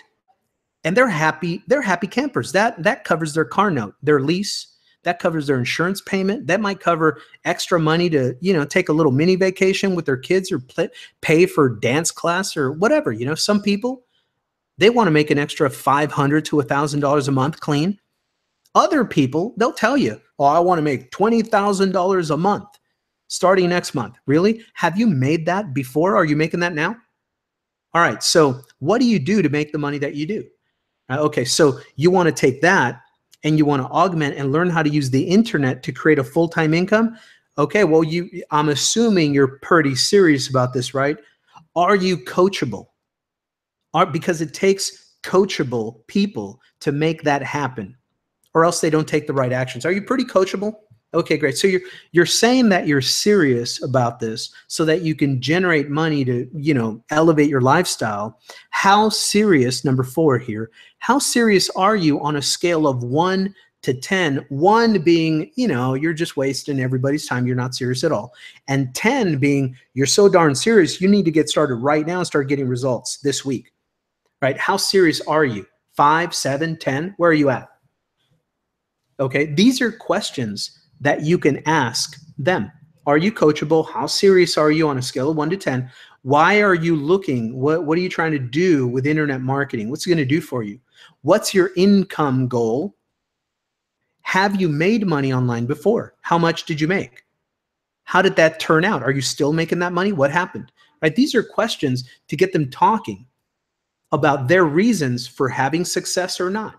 and they're happy. They're happy campers. That covers their car note, their lease. That covers their insurance payment. That might cover extra money to, take a little mini vacation with their kids, or pay for dance class or whatever. Some people, they want to make an extra $500 to $1,000 a month clean. Other people, they'll tell you, oh, I want to make $20,000 a month starting next month. Really? Have you made that before? Are you making that now? All right. So what do you do to make the money that you do? Okay. So you want to take that and you want to augment and learn how to use the internet to create a full-time income. Okay, well, I'm assuming you're pretty serious about this, right? Are you coachable? Because it takes coachable people to make that happen, or else they don't take the right actions. Are you pretty coachable? Okay, great. So you're saying that you're serious about this so that you can generate money to, elevate your lifestyle. How serious, number 4 here, how serious are you on a scale of 1 to 10? 1 being, you're just wasting everybody's time. You're not serious at all. And 10 being, you're so darn serious, you need to get started right now and start getting results this week, right? How serious are you? 5, 7, 10? Where are you at? Okay, these are questions that you can ask them. Are you coachable? How serious are you on a scale of 1 to 10? Why are you looking? What are you trying to do with internet marketing? What's it going to do for you? What's your income goal? Have you made money online before? How much did you make? How did that turn out? Are you still making that money? What happened? Right? These are questions to get them talking about their reasons for having success or not.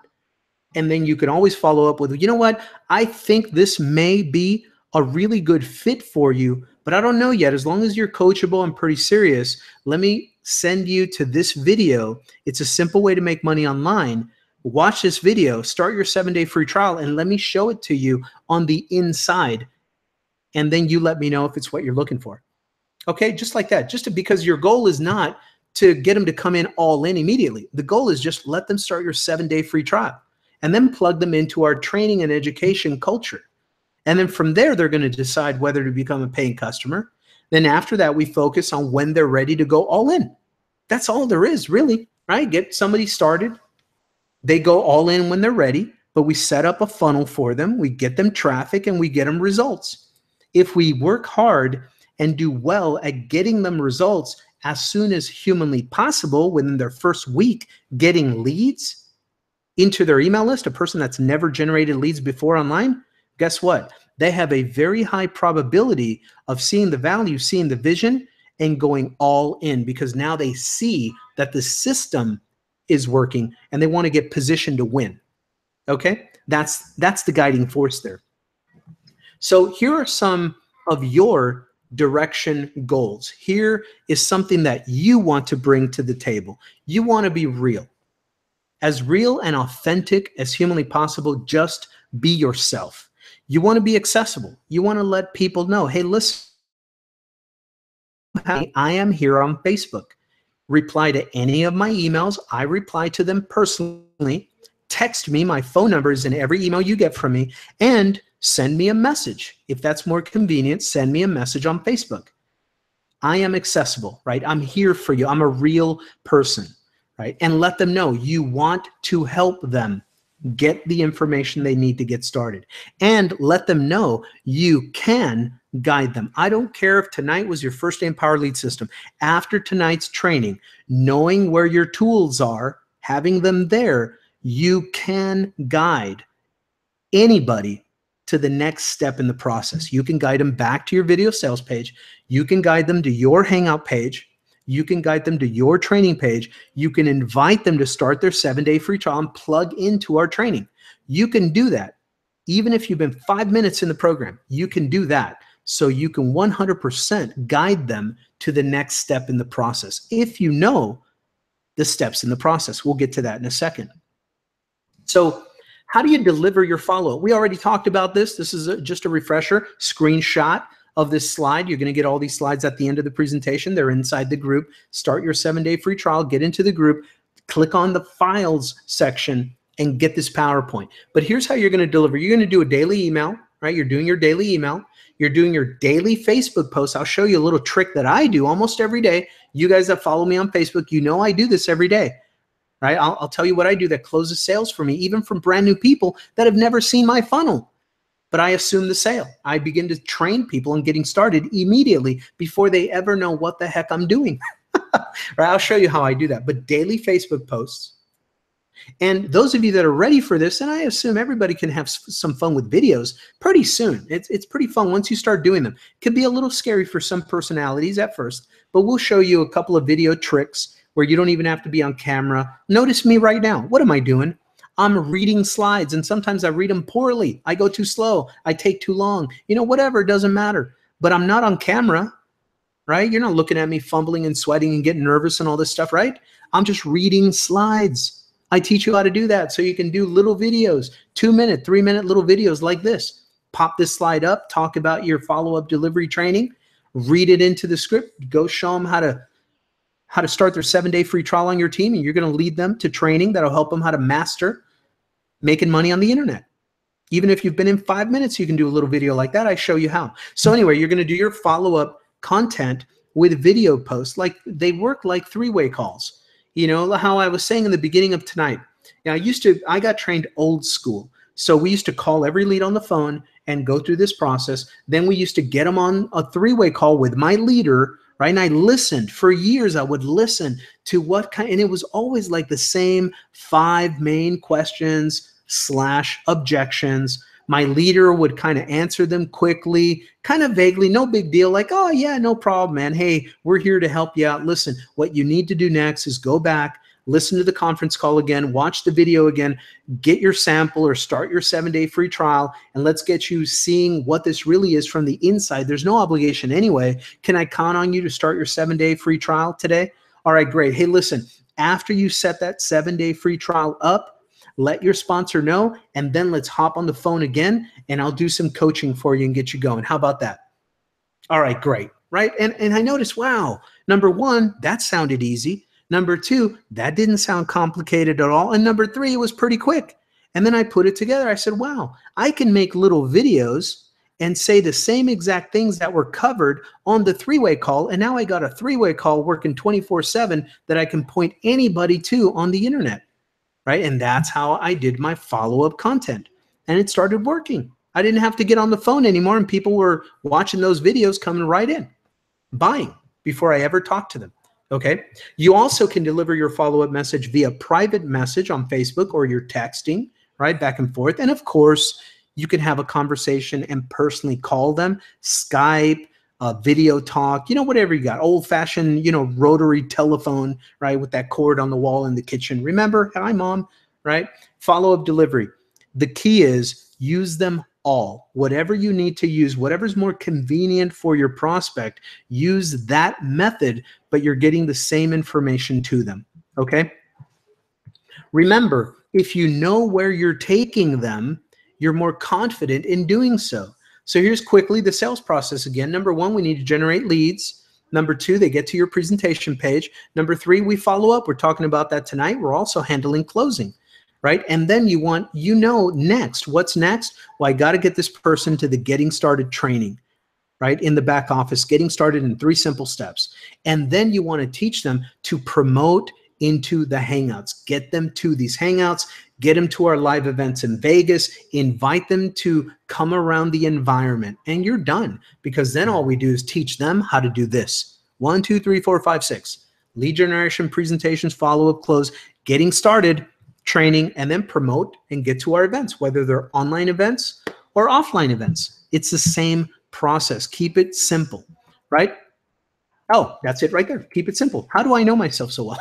And then you can always follow up with, you know what? I think this may be a really good fit for you, but I don't know yet. As long as you're coachable and pretty serious, let me send you to this video. It's a simple way to make money online. Watch this video, start your 7-day free trial, and let me show it to you on the inside. And then you let me know if it's what you're looking for. Okay, just like that. Because your goal is not to get them to come in all in immediately. The goal is just let them start your 7-day free trial and then plug them into our training and education culture. And then from there, they're going to decide whether to become a paying customer. Then after that, we focus on when they're ready to go all in. That's all there is, really, right? Get somebody started. They go all in when they're ready, but we set up a funnel for them. We get them traffic and we get them results. If we work hard and do well at getting them results as soon as humanly possible within their first week, getting leads into their email list, a person that's never generated leads before online, guess what? They have a very high probability of seeing the value, seeing the vision, and going all in, because now they see that the system is working and they want to get positioned to win. Okay? That's the guiding force there. So here are some of your direction goals. Here is something that you want to bring to the table. You want to be real. As real and authentic as humanly possible, just be yourself. You want to be accessible. You want to let people know, hey, listen, I am here on Facebook. Reply to any of my emails. I reply to them personally. Text me. My phone number is in every email you get from me. And send me a message. If that's more convenient, send me a message on Facebook. I am accessible, right? I'm here for you. I'm a real person. Right? And let them know you want to help them get the information they need to get started. And let them know you can guide them. I don't care if tonight was your first day in Power Lead System. After tonight's training, knowing where your tools are, having them there, you can guide anybody to the next step in the process. You can guide them back to your video sales page. You can guide them to your Hangout page. You can guide them to your training page. You can invite them to start their 7-day free trial and plug into our training. You can do that. Even if you've been 5 minutes in the program, you can do that. So you can 100% guide them to the next step in the process if you know the steps in the process. We'll get to that in a second. So how do you deliver your follow-up? We already talked about this. This is just a refresher, screenshot of this slide. You're going to get all these slides at the end of the presentation. They're inside the group. Start your 7-day free trial, get into the group, click on the files section, and get this PowerPoint. But here's how you're going to deliver. You're going to do a daily email, right? You're doing your daily email. You're doing your daily Facebook post. I'll show you a little trick that I do almost every day. You guys that follow me on Facebook, you know I do this every day, right? I'll tell you what I do that closes sales for me, even from brand new people that have never seen my funnel. But I assume the sale. I begin to train people on getting started immediately before they ever know what the heck I'm doing. Right? I'll show you how I do that. But daily Facebook posts. And those of you that are ready for this, and I assume everybody can have some fun with videos pretty soon. It's pretty fun once you start doing them. It can be a little scary for some personalities at first, but we'll show you a couple of video tricks where you don't even have to be on camera. Notice me right now. What am I doing? I'm reading slides, and sometimes I read them poorly. I go too slow. I take too long. You know, whatever, it doesn't matter. But I'm not on camera, right? You're not looking at me fumbling and sweating and getting nervous and all this stuff, right? I'm just reading slides. I teach you how to do that so you can do little videos, 2-minute, 3-minute little videos like this. Pop this slide up, talk about your follow-up delivery training, read it into the script, go show them how to start their 7-day free trial on your team, and you're going to lead them to training that'll help them how to master making money on the internet. Even if you've been in 5 minutes, you can do a little video like that. I show you how. So anyway, you're going to do your follow-up content with video posts. Like they work like 3-way calls. You know, how I was saying in the beginning of tonight. Now, I got trained old school. So we used to call every lead on the phone and go through this process. Then we used to get them on a 3-way call with my leader, right? And I listened for years. I would listen to what kind, and it was always like the same 5 main questions / objections. My leader would kind of answer them quickly, kind of vaguely, no big deal, like, oh yeah, no problem, man. Hey, we're here to help you out. Listen, what you need to do next is go back, listen to the conference call again, watch the video again, get your sample or start your 7-day free trial, and let's get you seeing what this really is from the inside. There's no obligation anyway. Can I count on you to start your 7-day free trial today? All right, great. Hey, listen, after you set that 7-day free trial up, let your sponsor know, and then let's hop on the phone again, and I'll do some coaching for you and get you going. How about that? All right, great, right? And I noticed, wow, number 1, that sounded easy. Number 2, that didn't sound complicated at all. And number 3, it was pretty quick. And then I put it together. I said, wow, I can make little videos and say the same exact things that were covered on the 3-way call, and now I got a 3-way call working 24/7 that I can point anybody to on the internet. Right? And that's how I did my follow-up content. And it started working. I didn't have to get on the phone anymore, and people were watching those videos coming right in, buying before I ever talked to them. Okay? You also can deliver your follow-up message via private message on Facebook, or you're texting, right? Back and forth. And of course, you can have a conversation and personally call them, Skype, video talk, you know, whatever you got, old-fashioned, you know, rotary telephone, right, with that cord on the wall in the kitchen. Remember, hi, Mom, right? Follow-up delivery. The key is use them all. Whatever you need to use, whatever's more convenient for your prospect, use that method, but you're getting the same information to them, okay? Remember, if you know where you're taking them, you're more confident in doing so. So here's quickly the sales process again. Number 1, we need to generate leads. Number 2, they get to your presentation page. Number 3, we follow up. We're talking about that tonight. We're also handling closing, right? And then you want, you know, next. What's next? Well, I got to get this person to the getting started training, right? In the back office, getting started in 3 simple steps. And then you want to teach them to promote into the Hangouts. Get them to these Hangouts. get them to our live events in Vegas, invite them to come around the environment, and you're done. Because then all we do is teach them how to do this. 1, 2, 3, 4, 5, 6. Lead generation, presentations, follow-up, close, getting started, training, and then promote and get to our events, whether they're online events or offline events. It's the same process. Keep it simple, right? Oh, that's it right there. Keep it simple. How do I know myself so well?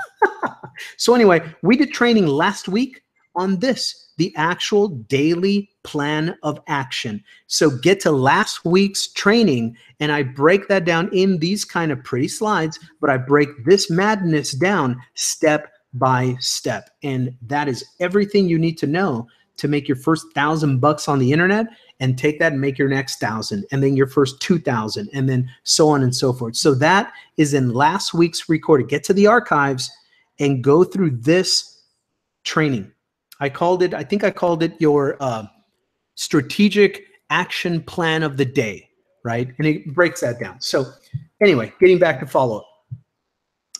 So anyway, we did training last week on this, the actual daily plan of action. So get to last week's training, and I break that down in these kind of pretty slides, but I break this madness down step by step. And that is everything you need to know to make your first $1,000 on the internet, and take that and make your next 1,000, and then your first 2,000, and then so on and so forth. So that is in last week's recording. Get to the archives and go through this training. I think I called it your strategic action plan of the day, right? And it breaks that down. So anyway, getting back to follow-up.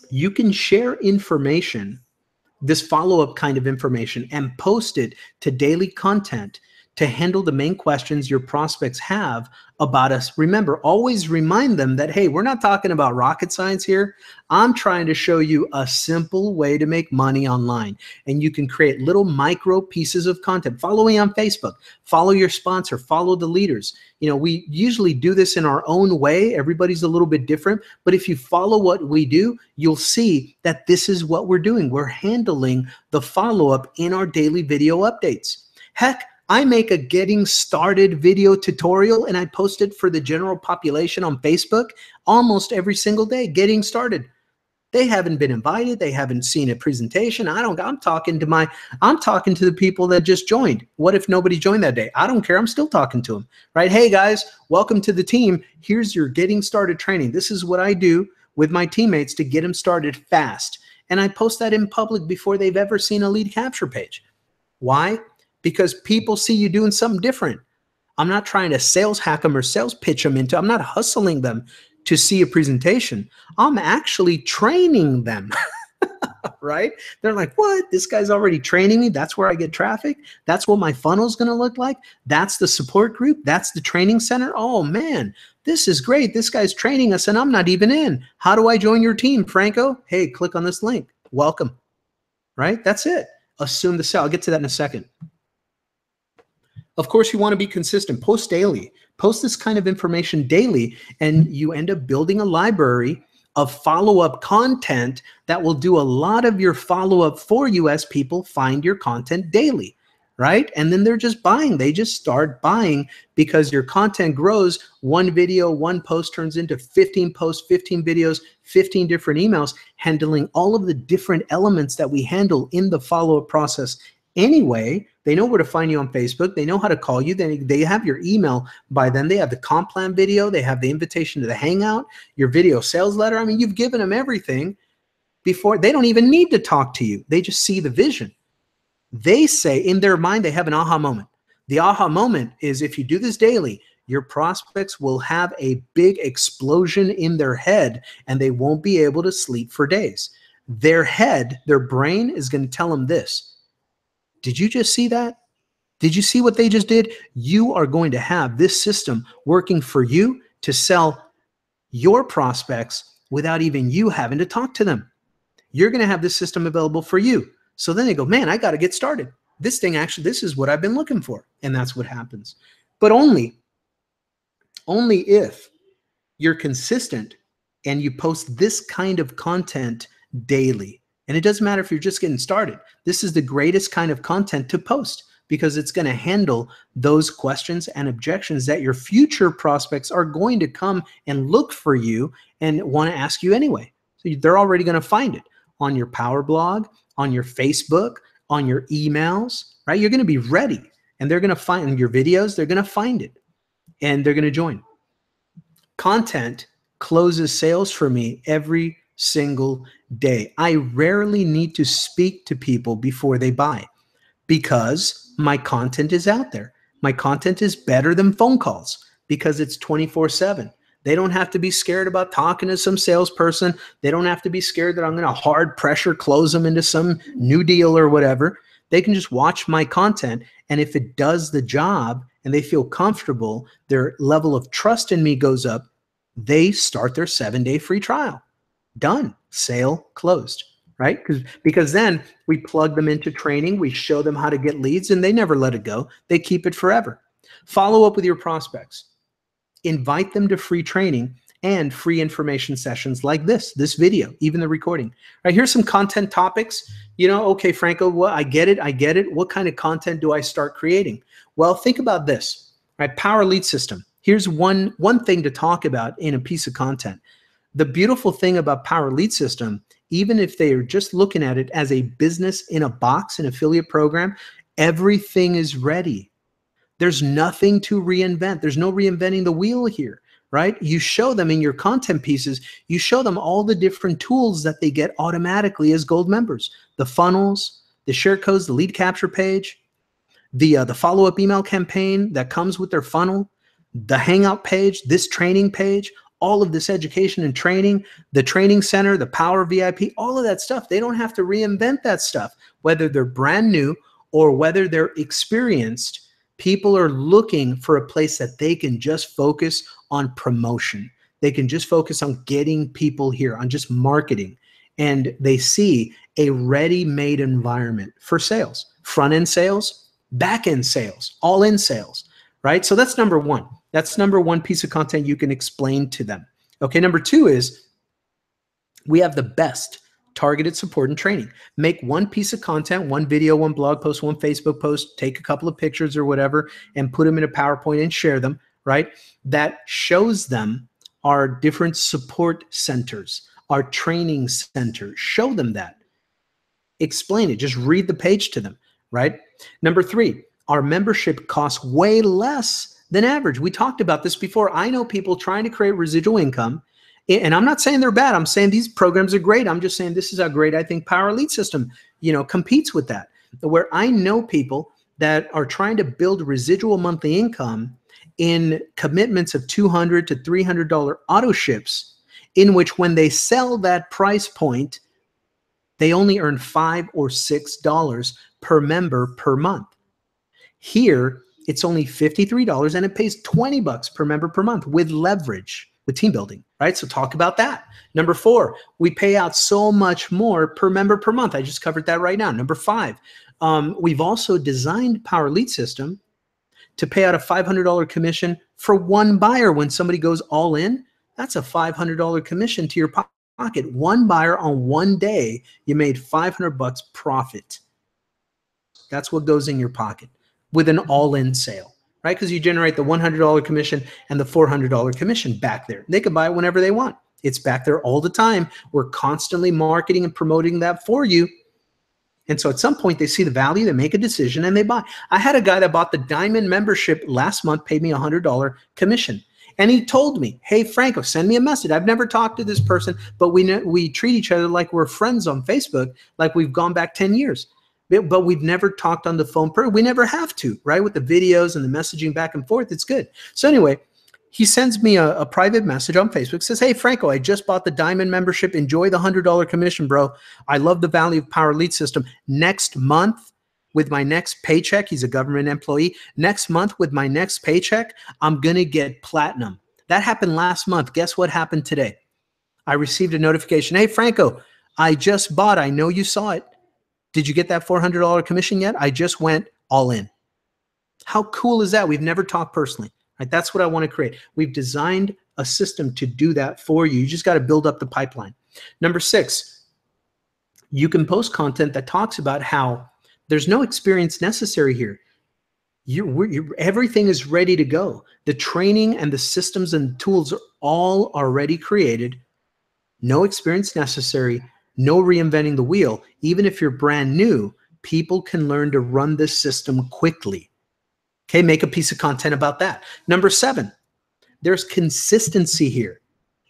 You can share information, this follow-up kind of information, and post it to daily content to handle the main questions your prospects have about us. Remember, always remind them that, hey, we're not talking about rocket science here. I'm trying to show you a simple way to make money online. And you can create little micro pieces of content. Follow me on Facebook. Follow your sponsor. Follow the leaders. You know, we usually do this in our own way. Everybody's a little bit different. But if you follow what we do, you'll see that this is what we're doing. We're handling the follow-up in our daily video updates. Heck, I make a getting started video tutorial and I post it for the general population on Facebook almost every single day. Getting started. They haven't been invited. They haven't seen a presentation. I'm talking to the people that just joined. What if nobody joined that day? I don't care. I'm still talking to them, right? Hey guys, welcome to the team. Here's your getting started training. This is what I do with my teammates to get them started fast. And I post that in public before they've ever seen a lead capture page. Why? Because people see you doing something different. I'm not trying to sales hack them or sales pitch them I'm not hustling them to see a presentation. I'm actually training them, right? They're like, what? This guy's already training me. That's where I get traffic. That's what my funnel is going to look like. That's the support group. That's the training center. Oh man, this is great. This guy's training us and I'm not even in. How do I join your team, Franco? Hey, click on this link. Welcome, right? That's it. Assume the sale. I'll get to that in a second. Of course, you want to be consistent. Post daily. Post this kind of information daily, and you end up building a library of follow-up content that will do a lot of your follow-up for you as people find your content daily, right? And then they're just buying. They just start buying because your content grows. One video, one post turns into 15 posts, 15 videos, 15 different emails, handling all of the different elements that we handle in the follow-up process. Anyway, they know where to find you on Facebook. They know how to call you. They have your email by then. They have the comp plan video. They have the invitation to the hangout, your video sales letter. I mean, you've given them everything before. They don't even need to talk to you. They just see the vision. They say in their mind, they have an aha moment. The aha moment is if you do this daily, your prospects will have a big explosion in their head and they won't be able to sleep for days. Their head, their brain is going to tell them this. Did you just see that? Did you see what they just did? You are going to have this system working for you to sell your prospects without even you having to talk to them. You're going to have this system available for you. So then they go, man, I got to get started. This is what I've been looking for. And that's what happens. But only if you're consistent and you post this kind of content daily. And it doesn't matter if you're just getting started. This is the greatest kind of content to post because it's going to handle those questions and objections that your future prospects are going to come and look for you and want to ask you anyway. So they're already going to find it on your power blog, on your Facebook, on your emails, right? You're going to be ready and they're going to find your videos. They're going to find it and they're going to join. Content closes sales for me every single day. I rarely need to speak to people before they buy because my content is out there. My content is better than phone calls because it's 24/7. They don't have to be scared about talking to some salesperson. They don't have to be scared that I'm going to hard pressure close them into some new deal or whatever. They can just watch my content, and if it does the job and they feel comfortable, their level of trust in me goes up, they start their 7-day free trial. Done. Sale closed, right? Because then we plug them into training, we show them how to get leads, and they never let it go. They keep it forever. Follow up with your prospects. Invite them to free training and free information sessions like this video, even the recording. All right, here's some content topics. Okay, Franco, well, I get it. What kind of content do I start creating? Well, think about this, right? Power lead system. Here's one thing to talk about in a piece of content. The beautiful thing about Power Lead System, even if they are just looking at it as a business in a box, an affiliate program, everything is ready. There's nothing to reinvent. There's no reinventing the wheel here, right? You show them in your content pieces, you show them all the different tools that they get automatically as gold members. The funnels, the share codes, the lead capture page, the follow-up email campaign that comes with their funnel, the hangout page, this training page, all of this education and training, the training center, the Power VIP, all of that stuff. They don't have to reinvent that stuff. Whether they're brand new or whether they're experienced, people are looking for a place that they can just focus on promotion. They can just focus on getting people here, on just marketing. And they see a ready-made environment for sales, front-end sales, back-end sales, all-in sales, right? So that's number one. That's number one piece of content you can explain to them. Okay, number two is we have the best targeted support and training. Make one piece of content, one video, one blog post, one Facebook post, take a couple of pictures or whatever, and put them in a PowerPoint and share them, right? That shows them our different support centers, our training centers. Show them that. Explain it. Just read the page to them, right? Number three, our membership costs way less than average. We talked about this before. I know people trying to create residual income, and I'm not saying they're bad. I'm saying these programs are great. I'm just saying this is how great I think Power Lead System, competes with that. Where I know people that are trying to build residual monthly income in commitments of $200 to $300 auto ships, in which when they sell that price point, they only earn $5 or $6 per member per month. Here, it's only $53 and it pays $20 per member per month with leverage, with team building, right? So talk about that. Number four, we pay out so much more per member per month. I just covered that right now. Number five, we've also designed Power Lead System to pay out a $500 commission for one buyer. When somebody goes all in, that's a $500 commission to your pocket. One buyer on one day, you made $500 profit. That's what goes in your pocket with an all-in sale, right? Because you generate the $100 commission and the $400 commission back there. They can buy it whenever they want. It's back there all the time. We're constantly marketing and promoting that for you. And so at some point they see the value, they make a decision, and they buy. I had a guy that bought the Diamond membership last month, paid me a $100 commission. And he told me, hey, Franco, send me a message. I've never talked to this person, but we treat each other like we're friends on Facebook, like we've gone back 10 years. But we've never talked on the phone. We never have to, right? With the videos and the messaging back and forth, it's good. So anyway, he sends me a private message on Facebook, says, hey, Franco, I just bought the Diamond membership. Enjoy the $100 commission, bro. I love the value of Power Lead System. Next month, with my next paycheck, he's a government employee. Next month, with my next paycheck, I'm going to get platinum. That happened last month. Guess what happened today? I received a notification. Hey, Franco, I just bought. I know you saw it. Did you get that $400 commission yet? I just went all in. How cool is that? We've never talked personally. Right? That's what I want to create. We've designed a system to do that for you. You just got to build up the pipeline. Number six, you can post content that talks about how there's no experience necessary here. Everything is ready to go. The training and the systems and tools are all already created. No experience necessary. No reinventing the wheel. Even if you're brand new, people can learn to run this system quickly. Okay, make a piece of content about that. Number seven, there's consistency here.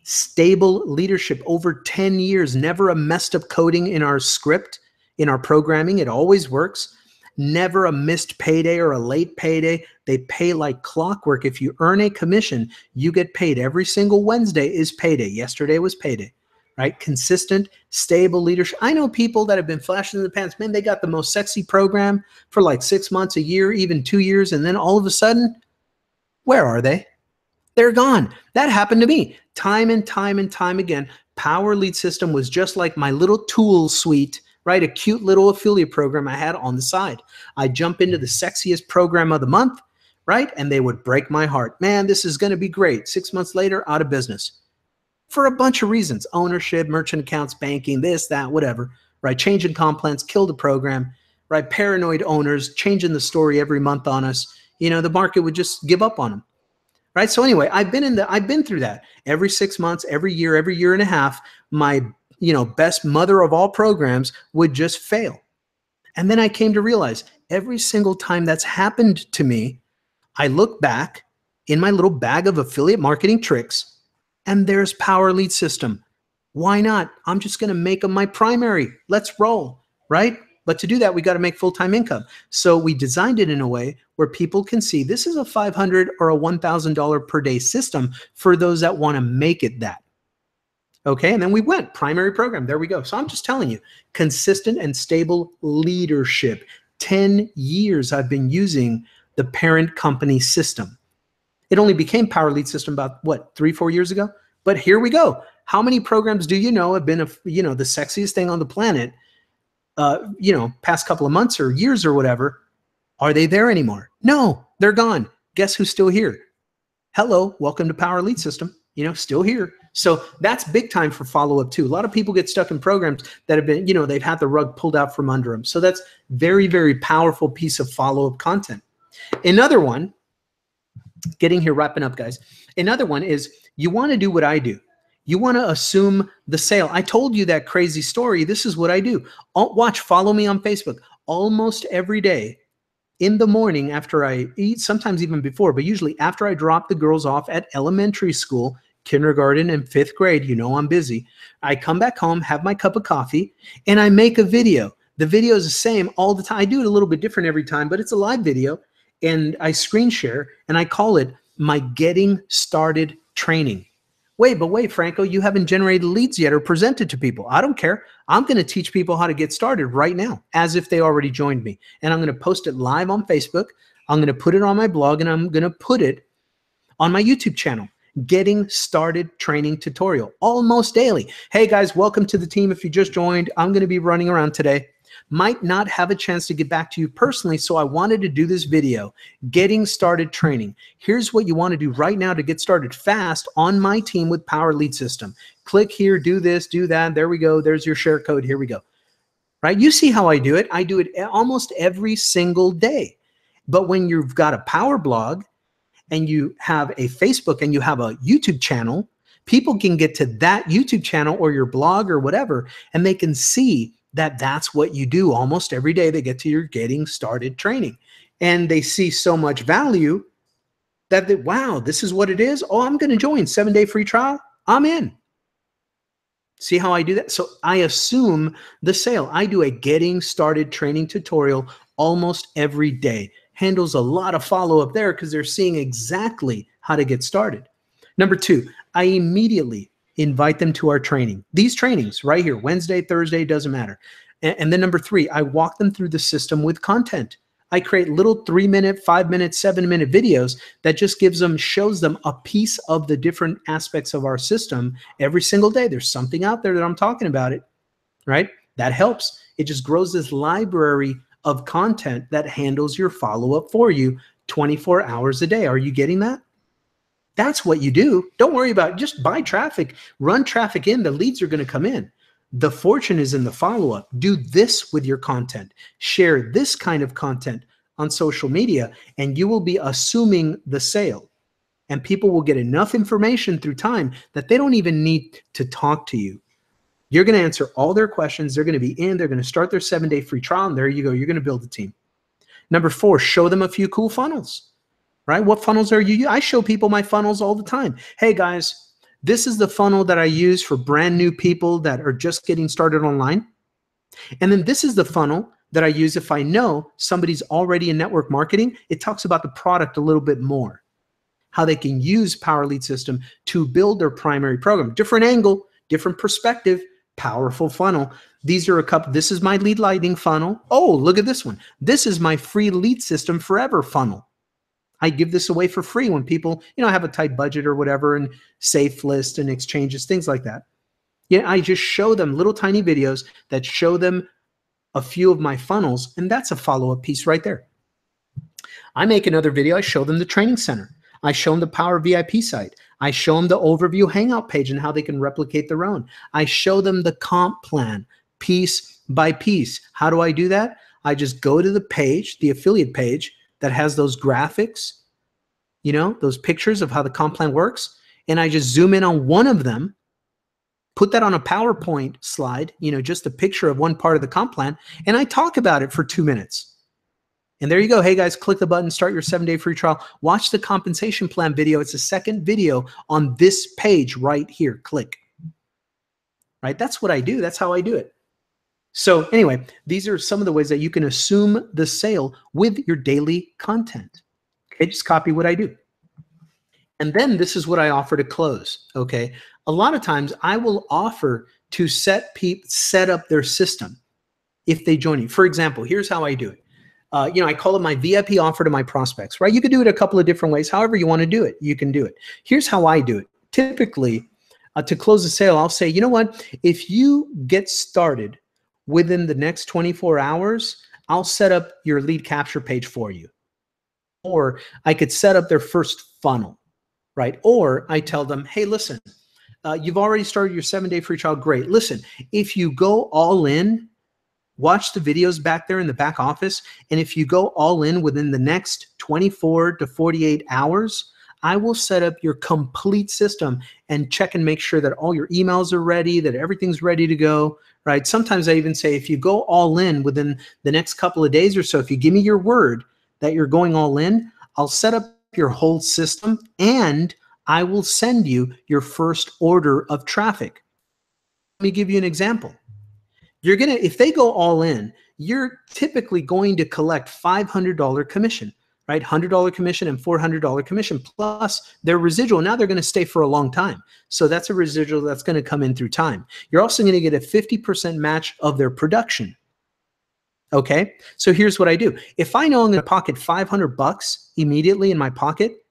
Stable leadership over 10 years, never a messed up coding in our script, in our programming. It always works. Never a missed payday or a late payday. They pay like clockwork. If you earn a commission, you get paid. Every single Wednesday is payday. Yesterday was payday. right? Consistent, stable leadership. I know people that have been flashes in the pants. Man, they got the most sexy program for like 6 months, a year, even 2 years. And then all of a sudden, where are they? They're gone. That happened to me time and time and time again. Power Lead System was just like my little tool suite, right? A cute little affiliate program I had on the side. I jump into the sexiest program of the month, right? And they would break my heart. Man, this is going to be great. 6 months later, out of business for a bunch of reasons: ownership, merchant accounts, banking, this, that, whatever, right? Changing comp plans, kill the program, right? Paranoid owners changing the story every month on us. The market would just give up on them. Right. So anyway, I've been through that. Every 6 months, every year and a half, my, best mother of all programs would just fail. And then I came to realize every single time that's happened to me, I look back in my little bag of affiliate marketing tricks, and there's Power Lead System. Why not? I'm just going to make them my primary. Let's roll. Right. But to do that, we got to make full-time income. So we designed it in a way where people can see this is a $500 or a $1,000 per day system for those that want to make it that. Okay, and then we went primary program. There we go. So I'm just telling you, consistent and stable leadership. 10 years I've been using the parent company system. It only became Power Lead System about, 3-4 years ago? But here we go. How many programs do you know have been, the sexiest thing on the planet, past couple of months or years or whatever? Are they there anymore? No, they're gone. Guess who's still here? Hello, welcome to Power Lead System. Still here. So that's big time for follow-up too. A lot of people get stuck in programs that have been, they've had the rug pulled out from under them. So that's very, very powerful piece of follow-up content. Another one, getting here, wrapping up, guys. Another one is you want to do what I do. You want to assume the sale. I told you that crazy story. This is what I do. Follow me on Facebook. Almost every day in the morning after I eat, sometimes even before, but usually after I drop the girls off at elementary school, kindergarten, and 5th grade, I'm busy. I come back home, have my cup of coffee, and I make a video. The video is the same all the time. I do it a little bit different every time, but it's a live video, and I screen share, and I call it my Getting Started Training. Wait, Franco, you haven't generated leads yet or presented to people. I don't care. I'm going to teach people how to get started right now as if they already joined me. And I'm going to post it live on Facebook. I'm going to put it on my blog, and I'm going to put it on my YouTube channel. Getting Started Training Tutorial, almost daily. Hey guys, welcome to the team. If you just joined, I'm going to be running around today. Might not have a chance to get back to you personally, so I wanted to do this video, Getting Started Training. Here's what you want to do right now to get started fast on my team with Power Lead System. Click here, do this, do that. There we go. There's your share code. Here we go. Right? You see how I do it. I do it almost every single day. But when you've got a power blog and you have a Facebook and you have a YouTube channel, people can get to that YouTube channel or your blog or whatever, and they can see that that's what you do almost every day. They get to your Getting Started Training, and they see so much value that wow, this is what it is. Oh, I'm going to join 7-day free trial. I'm in. See how I do that? So I assume the sale. I do a Getting Started Training tutorial almost every day. Handles a lot of follow-up there because they're seeing exactly how to get started. Number 2, I immediately invite them to our training. These trainings right here, Wednesday, Thursday, doesn't matter. And then number 3, I walk them through the system with content. I create little 3-minute, 5-minute, 7-minute videos that just shows them a piece of the different aspects of our system every single day. There's something out there that I'm talking about it, right? That helps. It just grows this library of content that handles your follow-up for you 24 hours a day. Are you getting that? That's what you do. Don't worry about it. Just buy traffic, run traffic in. The leads are going to come in. The fortune is in the follow-up. Do this with your content. Share this kind of content on social media, and you will be assuming the sale. And people will get enough information through time that they don't even need to talk to you. You're going to answer all their questions. They're going to be in. They're going to start their 7-day free trial, and there you go. You're going to build a team. Number 4, show them a few cool funnels. Right? What funnels are you using? I show people my funnels all the time. Hey guys, this is the funnel that I use for brand new people that are just getting started online. And then this is the funnel that I use if I know somebody's already in network marketing. It talks about the product a little bit more, how they can use Power Lead System to build their primary program. Different angle, different perspective, powerful funnel. These are a couple. This is my lead lightning funnel. Oh, look at this one. This is my free lead system forever funnel. I give this away for free when people, have a tight budget or whatever, and safe list and exchanges, things like that. Yeah, I just show them little tiny videos that show them a few of my funnels, and that's a follow-up piece right there. I make another video. I show them the training center. I show them the Power VIP site. I show them the overview hangout page and how they can replicate their own. I show them the comp plan piece by piece. How do I do that? I just go to the page, the affiliate page that has those graphics, those pictures of how the comp plan works, and I just zoom in on one of them, put that on a PowerPoint slide, just a picture of one part of the comp plan, and I talk about it for 2 minutes. And there you go. Hey guys, click the button, start your 7-day free trial. Watch the compensation plan video. It's the second video on this page right here. Click. Right? That's what I do. That's how I do it. So anyway, these are some of the ways that you can assume the sale with your daily content. Okay, just copy what I do. And then this is what I offer to close. Okay, a lot of times I will offer to set up their system if they join you. For example, here's how I do it. I call it my VIP offer to my prospects, right? You could do it a couple of different ways. However you want to do it, you can do it. Here's how I do it. Typically, to close a sale, I'll say, you know what? If you get started within the next 24 hours, I'll set up your lead capture page for you. Or I could set up their first funnel, right? Or I tell them, hey, listen, you've already started your 7-day free trial. Great. Listen, if you go all in, watch the videos back there in the back office. And if you go all in within the next 24 to 48 hours, I will set up your complete system and check and make sure that all your emails are ready, that everything's ready to go, right? Sometimes I even say, if you go all in within the next couple of days or so, if you give me your word that you're going all in, I'll set up your whole system and I will send you your first order of traffic. Let me give you an example. If they go all in, you're typically going to collect $500 commission, right? $100 commission and $400 commission plus their residual. Now they're going to stay for a long time. So that's a residual that's going to come in through time. You're also going to get a 50% match of their production. Okay, so here's what I do. If I know I'm going to pocket $500 immediately in my pocket,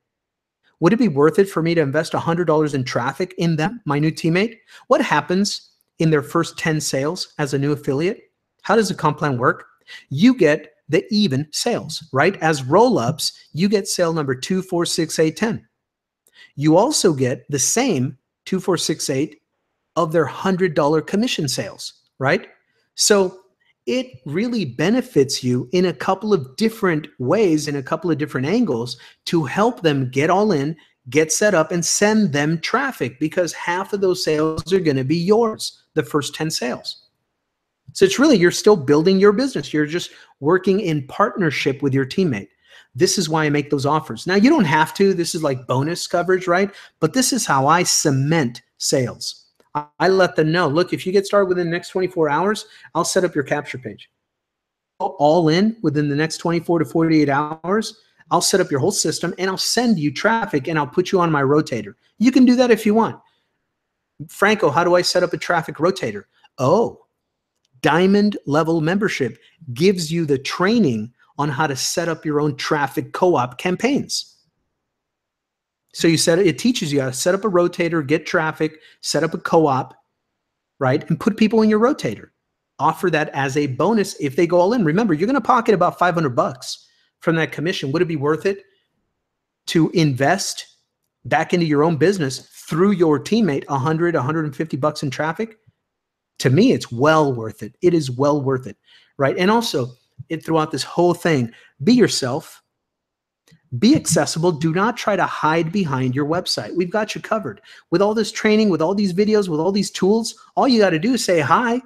would it be worth it for me to invest $100 in traffic in them, my new teammate? What happens in their first 10 sales as a new affiliate? How does the comp plan work? You get the even sales, right? As roll-ups, you get sale number 2, 4, 6, 8, 10. You also get the same 2, 4, 6, 8 of their $100 commission sales, right? So it really benefits you in a couple of different ways, in a couple of different angles to help them get all in, get set up, and send them traffic, because half of those sales are going to be yours, the first 10 sales. So it's really, you're still building your business. You're just working in partnership with your teammate. This is why I make those offers. Now, you don't have to. This is like bonus coverage, right? But this is how I cement sales. I let them know, look, if you get started within the next 24 hours, I'll set up your capture page. All in within the next 24 to 48 hours, I'll set up your whole system and I'll send you traffic and I'll put you on my rotator. You can do that if you want. Franco, how do I set up a traffic rotator? Oh, diamond level membership gives you the training on how to set up your own traffic co-op campaigns. So it teaches you how to set up a rotator, get traffic, set up a co-op, right? And put people in your rotator. Offer that as a bonus if they go all in. Remember, you're going to pocket about $500 from that commission. Would it be worth it to invest back into your own business through your teammate $100, $150 in traffic? To me, it's well worth it. It is well worth it, right? And also, throughout this whole thing, be yourself. Be accessible. Do not try to hide behind your website. We've got you covered. With all this training, with all these videos, with all these tools, all you got to do is say hi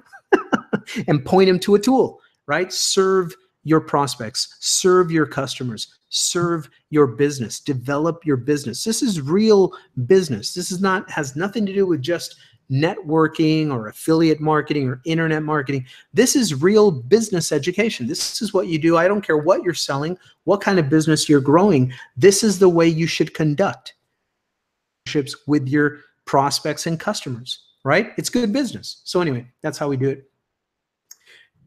and point them to a tool, right? Serve your prospects, serve your customers, serve your business, develop your business. This is real business. This is has nothing to do with just networking or affiliate marketing or internet marketing. This is real business education. This is what you do. I don't care what you're selling, what kind of business you're growing. This is the way you should conduct relationships with your prospects and customers. right? It's good business. So anyway, that's how we do it.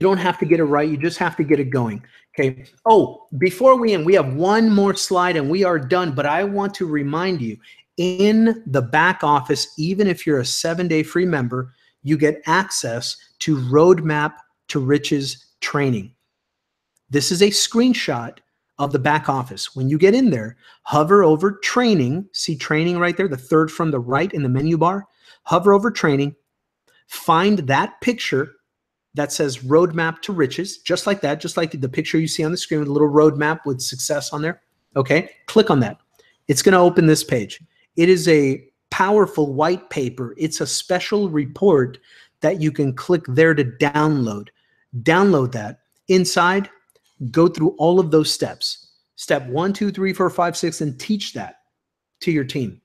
You don't have to get it right. You just have to get it going. Okay. Oh, before we end, we have one more slide and we are done. But I want to remind you, in the back office, even if you're a 7-day free member, you get access to Roadmap to Riches training. This is a screenshot of the back office. When you get in there, hover over training. See training right there, the third from the right in the menu bar. Hover over training. Find that picture that says Roadmap to Riches, just like that, just like the picture you see on the screen with a little roadmap with success on there. Okay, click on that. It's going to open this page. It is a powerful white paper. It's a special report that you can click there to download. Download that. Inside, go through all of those steps. Step 1, 2, 3, 4, 5, 6, and teach that to your team.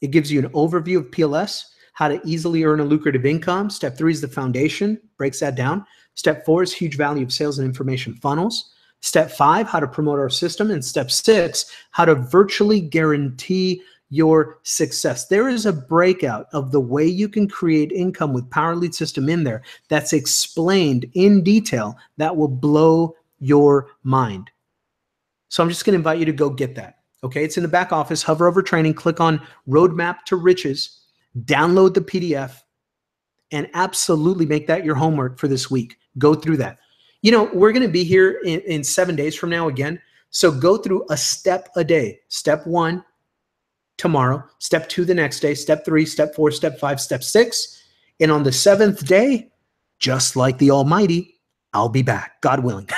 It gives you an overview of PLS, how to easily earn a lucrative income. Step 3 is the foundation, breaks that down. Step 4 is huge value of sales and information funnels. Step 5, how to promote our system. And step 6, how to virtually guarantee your success. There is a breakout of the way you can create income with Power Lead System in there that's explained in detail that will blow your mind. So I'm just going to invite you to go get that. Okay, it's in the back office. Hover over training, click on Roadmap to Riches, download the PDF, and absolutely make that your homework for this week. Go through that. You know, we're going to be here in 7 days from now again. So go through a step a day. Step 1, tomorrow. Step 2, the next day. Step 3, step 4, step 5, step 6. And on the 7th day, just like the Almighty, I'll be back, God willing.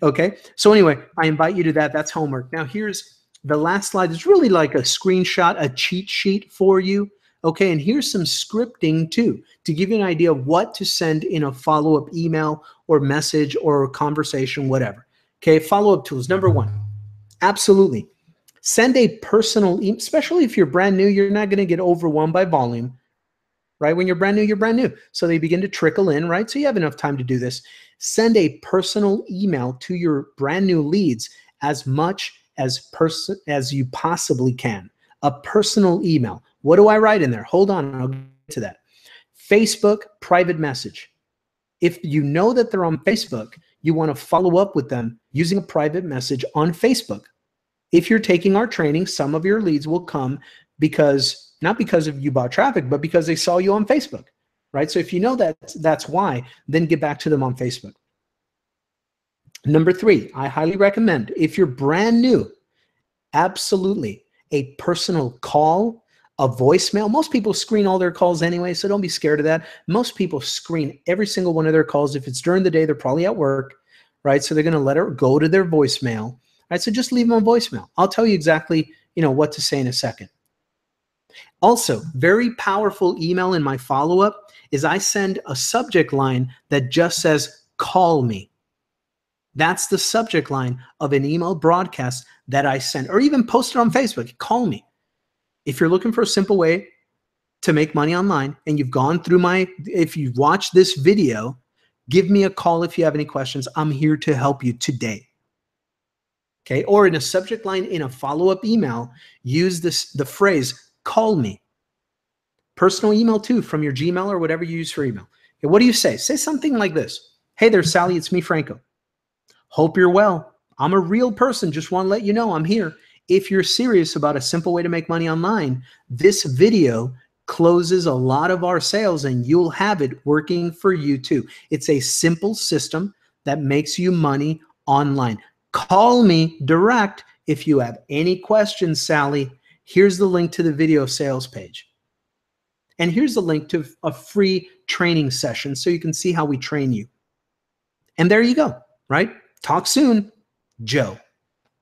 Okay. So anyway, I invite you to that. That's homework. Now here's the last slide. It's really like a screenshot, a cheat sheet for you. Okay. And here's some scripting too, to give you an idea of what to send in a follow-up email or message or conversation, whatever. Okay. Follow-up tools. Number 1, absolutely. Send a personal email, especially if you're brand new, you're not going to get overwhelmed by volume, right? When you're brand new, you're brand new. So they begin to trickle in, right? So you have enough time to do this. Send a personal email to your brand new leads as much as you possibly can. A personal email. What do I write in there? Hold on, I'll get to that. Facebook private message. If you know that they're on Facebook, you want to follow up with them using a private message on Facebook. If you're taking our training, some of your leads will come because, not because of you bought traffic, but because they saw you on Facebook, right? So if you know that that's why, then get back to them on Facebook. Number 3, I highly recommend, if you're brand new, absolutely, a personal call, a voicemail. Most people screen all their calls anyway, so don't be scared of that. Most people screen every single one of their calls. If it's during the day, they're probably at work, right? So they're going to let it go to their voicemail, right? So just leave them on voicemail. I'll tell you exactly, what to say in a second. Also, very powerful email in my follow-up is I send a subject line that just says, call me. That's the subject line of an email broadcast that I send, or even post it on Facebook. Call me. If you're looking for a simple way to make money online and you've gone through if you've watched this video, give me a call if you have any questions. I'm here to help you today. Okay. Or in a subject line in a follow-up email, use the phrase, call me. Personal email too, from your Gmail or whatever you use for email. Okay, what do you say? Say something like this. Hey there, Sally, it's me, Franco. Hope you're well. I'm a real person. Just want to let you know I'm here. If you're serious about a simple way to make money online, this video closes a lot of our sales and you'll have it working for you too. It's a simple system that makes you money online. Call me direct if you have any questions, Sally. Here's the link to the video sales page. And here's the link to a free training session so you can see how we train you. And there you go, right? Talk soon, Joe,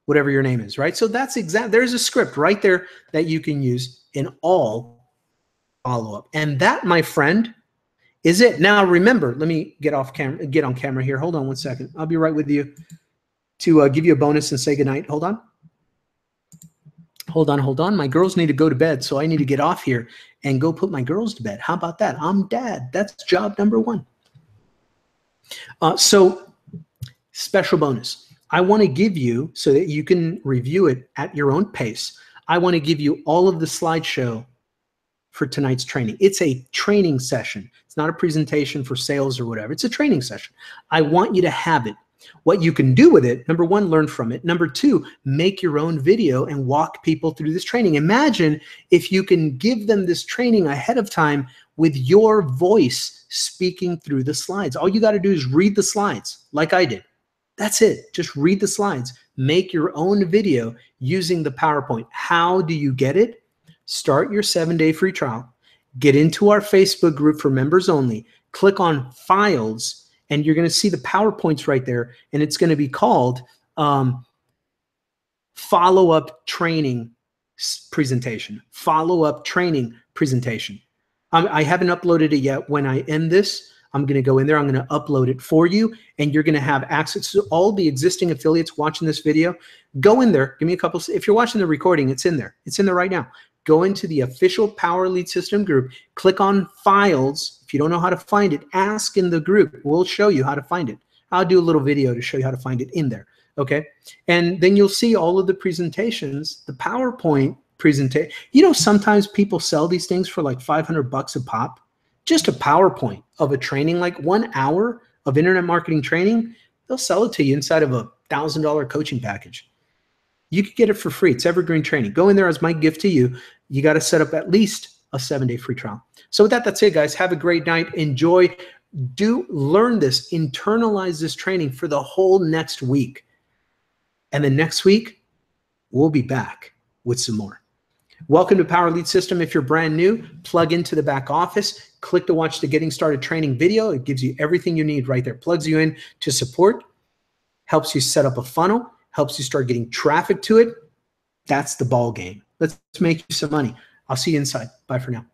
whatever your name is, right? So that's there's a script right there that you can use in all follow-up. And that, my friend, is it. Now remember, let me get on camera here. Hold on one second. I'll be right with you to give you a bonus and say goodnight. Hold on. Hold on. My girls need to go to bed, so I need to get off here and go put my girls to bed. How about that? I'm dad. That's job number 1. So special bonus. I want to give you, so that you can review it at your own pace, I want to give you all of the slideshow for tonight's training. It's a training session. It's not a presentation for sales or whatever. It's a training session. I want you to have it. What you can do with it, number one, learn from it. Number two, make your own video and walk people through this training. Imagine if you can give them this training ahead of time with your voice speaking through the slides. All you got to do is read the slides like I did. That's it. Just read the slides. Make your own video using the PowerPoint. How do you get it? Start your 7-day free trial. Get into our Facebook group for members only. Click on Files, and you're going to see the PowerPoints right there, and it's going to be called Follow-Up Training Presentation. Follow-Up Training Presentation. I haven't uploaded it yet. When I end this, I'm going to go in there. I'm going to upload it for you, and you're going to have access to all the existing affiliates watching this video. Go in there. Give me a couple. If you're watching the recording, it's in there. It's in there right now. Go into the official Power Lead System group. Click on Files. If you don't know how to find it, ask in the group. We'll show you how to find it. I'll do a little video to show you how to find it in there. Okay? And then you'll see all of the presentations, the PowerPoint presentation. You know, sometimes people sell these things for like $500 a pop. Just a PowerPoint of a training, like 1 hour of internet marketing training, they'll sell it to you inside of a $1,000 coaching package. You could get it for free. It's evergreen training. Go in there as my gift to you. You got to set up at least a 7-day free trial. So with that, that's it, guys. Have a great night. Enjoy. Do learn this. Internalize this training for the whole next week. And then next week, we'll be back with some more. Welcome to Power Lead System. If you're brand new, plug into the back office. Click to watch the Getting Started training video. It gives you everything you need right there. Plugs you in to support, helps you set up a funnel, helps you start getting traffic to it. That's the ball game. Let's make you some money. I'll see you inside. Bye for now.